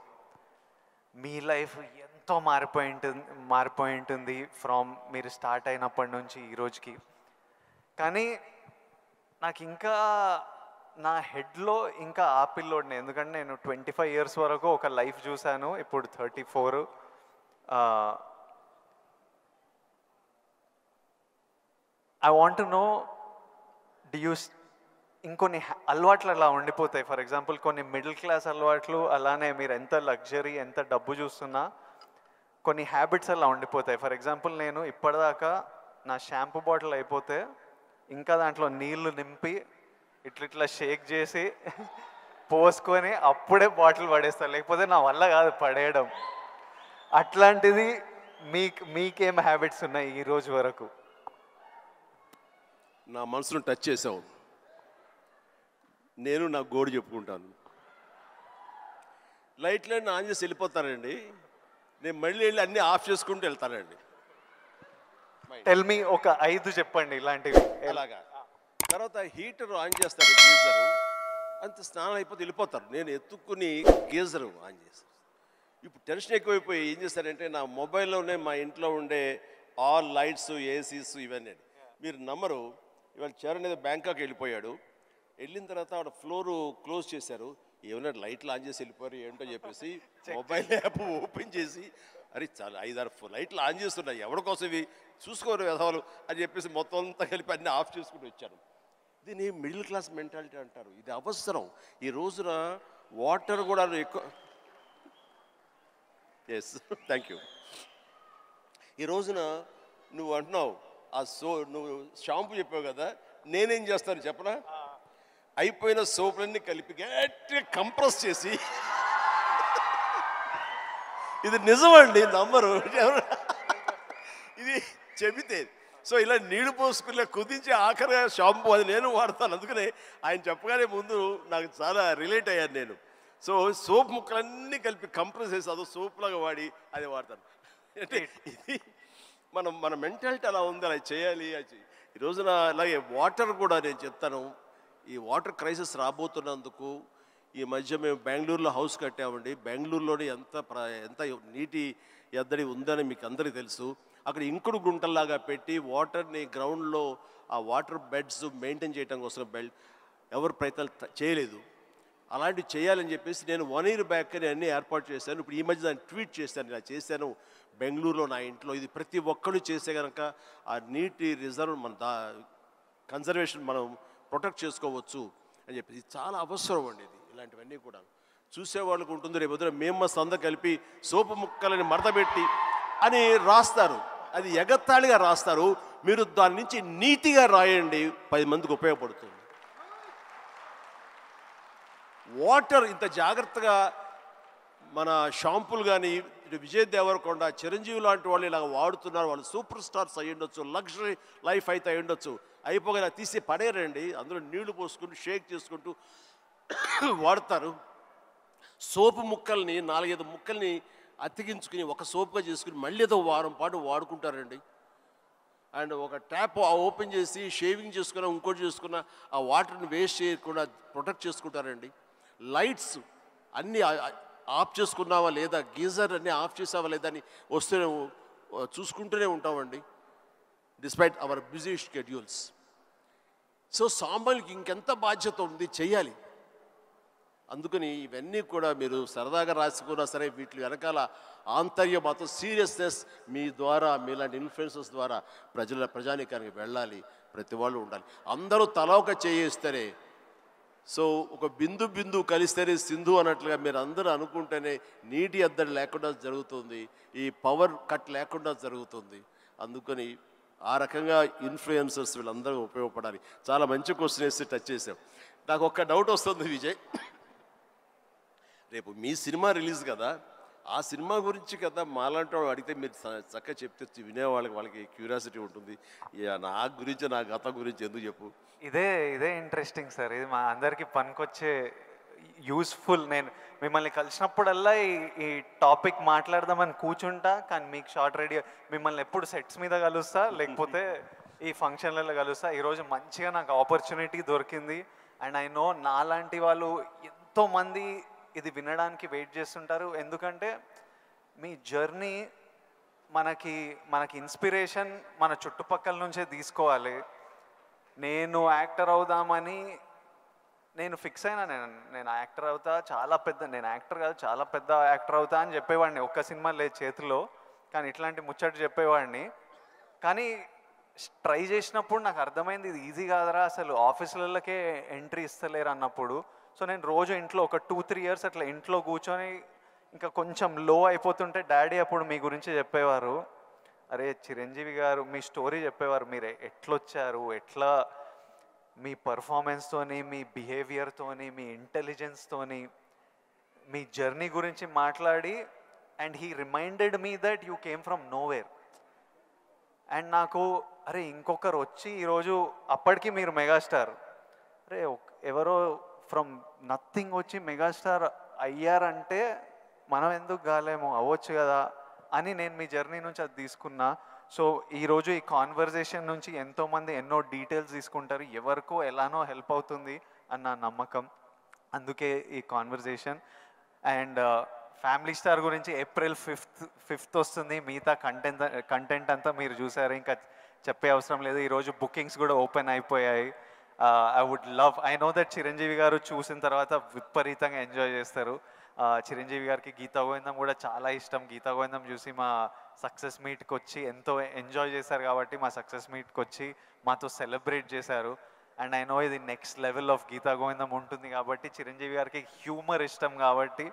మీ లైఫ్ ఎంతో మారిపోయి ఉంటుంది ఫ్రమ్ మీరు స్టార్ట్ అయినప్పటి నుంచి ఈ రోజుకి. కానీ నాకు ఇంకా నా హెడ్లో ఇంకా ఆ పిల్లోడిని, ఎందుకంటే నేను 25 years వరకు ఒక లైఫ్ చూశాను, ఇప్పుడు 34. ఐ వాంట్ టు నో, ఇంకొన్ని అలవాట్లు అలా ఉండిపోతాయి. ఫర్ ఎగ్జాంపుల్ కొన్ని మిడిల్ క్లాస్ అలవాట్లు, అలానే మీరు ఎంత లగ్జరీ ఎంత డబ్బు చూస్తున్నా కొన్ని హ్యాబిట్స్ అలా ఉండిపోతాయి. ఫర్ ఎగ్జాంపుల్ నేను ఇప్పటిదాకా నా షాంపూ బాటిల్ అయిపోతే ఇంకా దాంట్లో నీళ్లు నింపి ఇట్లా షేక్ చేసి పోసుకొని అప్పుడే బాటిల్ పడేస్తాను, లేకపోతే నా వల్ల కాదు పడేయడం. అట్లాంటిది మీకేం హ్యాబిట్స్ ఉన్నాయి ఈ రోజు వరకు? నా మనసును టచ్ చేసావు. నేను నా గోడు చెప్పుకుంటాను. లైట్లన్నీ ఆన్ చేసి వెళ్ళిపోతానండి, నేను మళ్ళీ వెళ్ళి అన్నీ ఆఫ్ చేసుకుంటూ వెళ్తానండి. టెల్ మీ ఒక 5 చెప్పండి ఇలాంటివి. అలాగా తర్వాత హీటర్ ఆన్ చేస్తారు, గీజరు అంత స్నానం అయిపోతే వెళ్ళిపోతారు, నేను ఎత్తుక్కుని గీజరు ఆన్ చేస్తాను. ఇప్పుడు టెన్షన్ ఎక్కువైపోయి ఏం చేస్తారంటే నా మొబైల్లోనే మా ఇంట్లో ఉండే ఆల్ లైట్స్, ఏసీస్ ఇవన్నీ. మీరు నమ్మరు, ఇవాళ చరణ్ ఏదో బ్యాంకాక్ వెళ్ళిపోయాడు, వెళ్ళిన తర్వాత ఆవిడ ఫ్లోరు క్లోజ్ చేశారు, ఏమైనా లైట్లు ఆన్ చేసి వెళ్ళిపోయారు ఏంటో చెప్పేసి మొబైల్ యాప్ ఓపెన్ చేసి, అరే చాలా 5-6 లైట్లు ఆన్ చేస్తున్నాయి, ఎవరి కోసం ఇవి చూసుకోరు వ్యధవాలు అని చెప్పేసి మొత్తం అంతా కలిపి అన్నీ ఆఫ్ చేసుకుని వచ్చాను. దీన్ని మిడిల్ క్లాస్ మెంటాలిటీ అంటారు. ఇది అవసరం. ఈ రోజున వాటర్ కూడా ఎక్కువ. Yes thank you. ఈ రోజున నువ్వు అంటున్నావు నువ్వు షాంపూ చెప్పావు కదా, నేనేం చేస్తాను చెప్పనా, అయిపోయిన సోపులన్నీ కలిపి గట్టిగా కంప్రెస్ చేసి, ఇది నిజమండి నమ్మరు ఇది చెబితే, సో ఇలా నీళ్లు పోసుకునే కుదించి ఆఖరిగా షాంపూ అది నేను వాడతాను. అందుకనే ఆయన చెప్పగానే ముందు నాకు చాలా రిలేట్ అయ్యాను నేను. సో సోప్ ముక్కలన్నీ కలిపి కంప్రెస్ చేసి అదో సోప్లాగా వాడి అది వాడతాను. అంటే ఇది మన మెంటాలిటీ అలా ఉంది, అలా చేయాలి. ఈ రోజున అలాగే వాటర్ కూడా నేను చెప్తాను, ఈ వాటర్ క్రైసిస్ రాబోతున్నందుకు ఈ మధ్య మేము బెంగళూరులో హౌస్ కట్టామండి. బెంగళూరులోనే ఎంత నీటి ఎద్దడి ఉందని మీకు అందరికీ తెలుసు. అక్కడ ఇంకుడు గుంటల్లాగా పెట్టి వాటర్ని గ్రౌండ్లో ఆ వాటర్ బెడ్స్ మెయింటైన్ చేయడం కోసం ఎవరు ప్రయత్నాలు చేయలేదు. అలాంటివి చేయాలని చెప్పేసి నేను 1 year బ్యాక్ అని అన్నీ ఏర్పాటు చేశాను. ఇప్పుడు ఈ మధ్య దాన్ని ట్వీట్ చేశాను, ఇలా చేశాను బెంగళూరులో నా ఇంట్లో. ఇది ప్రతి ఒక్కరు చేసే కనుక ఆ నీటి రిజర్వ్ మన కన్జర్వేషన్ మనం ప్రొటెక్ట్ చేసుకోవచ్చు అని చెప్పేసి ఇది చాలా అవసరం అండి. ఇది ఇలాంటివన్నీ కూడా చూసేవాళ్ళకు ఉంటుంది. రేపు పొద్దున మేము సంద కలిపి సోపు ముక్కలని మడతపెట్టి అని రాస్తారు, అది ఎగత్తాళిగా రాస్తారు. మీరు దాని నుంచి నీతిగా రాయండి, 10 మందికి ఉపయోగపడుతుంది. వాటర్ ఇంత జాగ్రత్తగా మన షాంపూలు కానీ ఇటు విజయ్ దేవరకొండ, చిరంజీవి లాంటి వాళ్ళు ఇలాగ వాడుతున్నారు. వాళ్ళు సూపర్ స్టార్స్ అయి ఉండొచ్చు, లగ్జరీ లైఫ్ అయితే అయి ఉండొచ్చు. అయిపోగా ఇలా తీసి పడేరండి. అందులో నీళ్లు పోసుకుంటూ షేక్ చేసుకుంటూ వాడతారు. సోపు ముక్కల్ని 4-5 ముక్కల్ని అతికించుకుని ఒక సోపుగా చేసుకుని మళ్ళీ ఏదో వారం పాటు వాడుకుంటారండి. అండ్ ఒక ట్యాప్ ఓపెన్ చేసి షేవింగ్ చేసుకున్న ఇంకోటి చేసుకున్న ఆ వాటర్ని వేస్ట్ చేయకుండా ప్రొటెక్ట్ చేసుకుంటారండి. లైట్స్ అన్నీ ఆఫ్ చేసుకున్నావా లేదా, గీజర్ అన్నీ ఆఫ్ చేసావా లేదా అని వస్తూనే చూసుకుంటూనే ఉంటామండి, despite our busy schedules. So సామాన్యులకి ఇంకెంత బాధ్యత ఉంది, చెయ్యాలి. అందుకని ఇవన్నీ కూడా మీరు సరదాగా రాసుకున్నా సరే వీటి వెనకాల ఆంతర్య మాత్రం సీరియస్నెస్ మీ ద్వారా, మీలాంటి ఇన్ఫ్లుయెన్సర్స్ ద్వారా ప్రజానీకానికి వెళ్ళాలి. ప్రతి వాళ్ళు ఉండాలి. అందరూ తల ఒక చేయిస్తేనే, సో ఒక బిందు కలిస్తేనే సింధు అన్నట్లుగా మీరు అందరూ అనుకుంటేనే నీటి ఎద్దడి లేకుండా జరుగుతుంది, ఈ పవర్ కట్ లేకుండా జరుగుతుంది. అందుకని ఆ రకంగా ఇన్ఫ్లుయెన్సర్స్ వీళ్ళందరూ ఉపయోగపడాలి. చాలా మంచి క్వశ్చన్ వేసి టచ్ చేసాం. నాకు ఒక్క డౌట్ వస్తుంది విజయ్, రేపు మీ సినిమా రిలీజ్ కదా, ఆ సినిమా గురించి కదా మాలాంటి వాళ్ళు అడిగితే మీరు చక్కగా చెప్తే వాళ్ళకి క్యూరియాసిటీ ఉంటుంది. నా గురించి, నా గతం గురించి ఎందుకు చెప్పు. ఇదే ఇంట్రెస్టింగ్ సార్. ఇది మా అందరికీ పనికొచ్చే యూస్ఫుల్. నేను మిమ్మల్ని కలిసినప్పుడల్లా ఈ టాపిక్ మాట్లాడదామని కూర్చుంటా, కానీ మీకు షార్ట్ రెడీ మిమ్మల్ని ఎప్పుడు సెట్స్ మీద కలుస్తా, లేకపోతే ఈ ఫంక్షన్లలో కలుస్తా. ఈరోజు మంచిగా నాకు ఆపర్చునిటీ దొరికింది. అండ్ ఐ నో నాలాంటి వాళ్ళు ఎంతోమంది ఇది వినడానికి వెయిట్ చేస్తుంటారు. ఎందుకంటే మీ జర్నీ మనకి ఇన్స్పిరేషన్ మన చుట్టుపక్కల నుంచే తీసుకోవాలి. నేను యాక్టర్ అవుదామని నేను ఫిక్స్ అయినా, నేను యాక్టర్ అవుతా, నేను యాక్టర్ కాదు చాలా పెద్ద యాక్టర్ అవుతా అని చెప్పేవాడిని. ఒక్క సినిమా లేదు చేతిలో, కానీ ఇట్లాంటి ముచ్చట చెప్పేవాడిని. కానీ ట్రై చేసినప్పుడు నాకు అర్థమైంది ఇది ఈజీ కాదరా, అసలు ఆఫీసులకే ఎంట్రీ ఇస్తలేరు అన్నప్పుడు. సో నేను రోజు ఇంట్లో ఒక 2-3 ఇయర్స్ అట్లా ఇంట్లో కూర్చొని ఇంకా కొంచెం లో అయిపోతుంటే డాడీ అప్పుడు మీ గురించి చెప్పేవారు, అరే చిరంజీవి గారు మీ స్టోరీ చెప్పేవారు, మీరు ఎట్లొచ్చారు, ఎట్లా మీ పర్ఫార్మెన్స్తోని, మీ బిహేవియర్తోని, మీ ఇంటెలిజెన్స్తోని మీ జర్నీ గురించి మాట్లాడి, and he reminded me that you came from nowhere. And నాకు అరే ఇంకొకరు వచ్చి ఈరోజు అప్పటికి మీరు మెగాస్టార్, అరే ఎవరో ఫ్రమ్ నథింగ్ వచ్చి మెగాస్టార్ అయ్యారంటే మనం ఎందుకు కాలేమో, అవ్వచ్చు కదా అని నేను మీ జర్నీ నుంచి అది తీసుకున్నా. సో ఈరోజు ఈ కాన్వర్జేషన్ నుంచి ఎంతోమంది ఎన్నో డీటెయిల్స్ తీసుకుంటారు, ఎవరికో ఎలానో హెల్ప్ అవుతుంది అన్న నమ్మకం, అందుకే ఈ కాన్వర్జేషన్. అండ్ ఫ్యామిలీ స్టార్ గురించి April 5th వస్తుంది. మిగతా కంటెంట్ అంతా మీరు చూసారు, ఇంకా చెప్పే అవసరం లేదు. ఈరోజు బుకింగ్స్ కూడా ఓపెన్ అయిపోయాయి. ఐ నో దట్ చిరంజీవి గారు చూసిన తర్వాత విపరీతంగా ఎంజాయ్ చేస్తారు. చిరంజీవి గారికి గీతా గోవిందం కూడా చాలా ఇష్టం. గీతా గోవిందం చూసి మా సక్సెస్ మీట్కి వచ్చి ఎంతో ఎంజాయ్ చేశారు కాబట్టి మా సక్సెస్ మీట్కి వచ్చి మాతో సెలబ్రేట్ చేశారు. అండ్ ఐ నో ఇది నెక్స్ట్ లెవెల్ ఆఫ్ గీతా గోవిందం ఉంటుంది కాబట్టి చిరంజీవి గారికి హ్యూమర్ ఇష్టం కాబట్టి.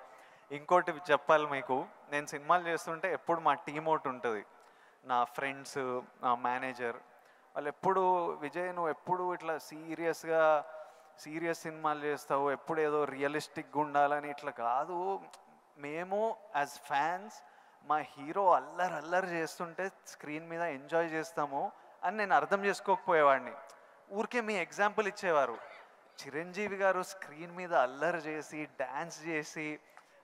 ఇంకోటి చెప్పాలి మీకు, నేను సినిమాలు చేస్తుంటే ఎప్పుడు మా టీమ్ ఒకటి ఉంటుంది, నా ఫ్రెండ్స్, నా మేనేజర్, వాళ్ళు ఎప్పుడు విజయ్ నువ్వు ఎప్పుడు ఇట్లా సీరియస్ సినిమాలు చేస్తావు, ఎప్పుడు ఏదో రియలిస్టిక్గా ఉండాలని, ఇట్లా కాదు, మేము యాజ్ ఫ్యాన్స్ మా హీరో అల్లరి చేస్తుంటే స్క్రీన్ మీద ఎంజాయ్ చేస్తాము అని నేను అర్థం చేసుకోకపోయేవాడిని. ఊరికే మీ ఎగ్జాంపుల్ ఇచ్చేవారు, చిరంజీవి గారు స్క్రీన్ మీద అల్లరి చేసి డ్యాన్స్ చేసి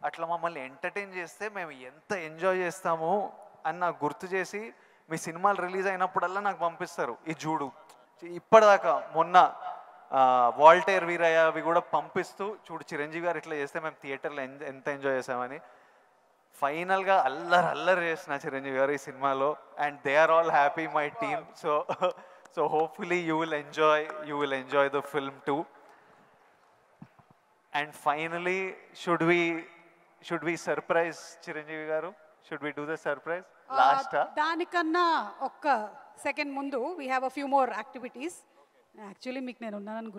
అట్లా మమ్మల్ని ఎంటర్టైన్ చేస్తే మేము ఎంత ఎంజాయ్ చేస్తాము అని నాకు గుర్తు చేసి మీ సినిమాలు రిలీజ్ అయినప్పుడల్లా నాకు పంపిస్తారు, ఈ చూడు. ఇప్పటిదాకా మొన్న వాల్టేర్ వీరయ్య అవి కూడా పంపిస్తూ, చూడు చిరంజీవి గారు ఇట్లా చేస్తే మేము థియేటర్లో ఎంత ఎంజాయ్ చేసామని. ఫైనల్గా అల్లరి చేసిన చిరంజీవి గారు ఈ సినిమాలో, and they are all happy, my team. So hopefully you will enjoy the film too. And finally should we surprise Chiranjeevi garu? Should we do the surprise last? దానికన్నా ఒక్క సెకండ్ ముందు we have a few more activities. Actually మీకు నేను ఉన్నానని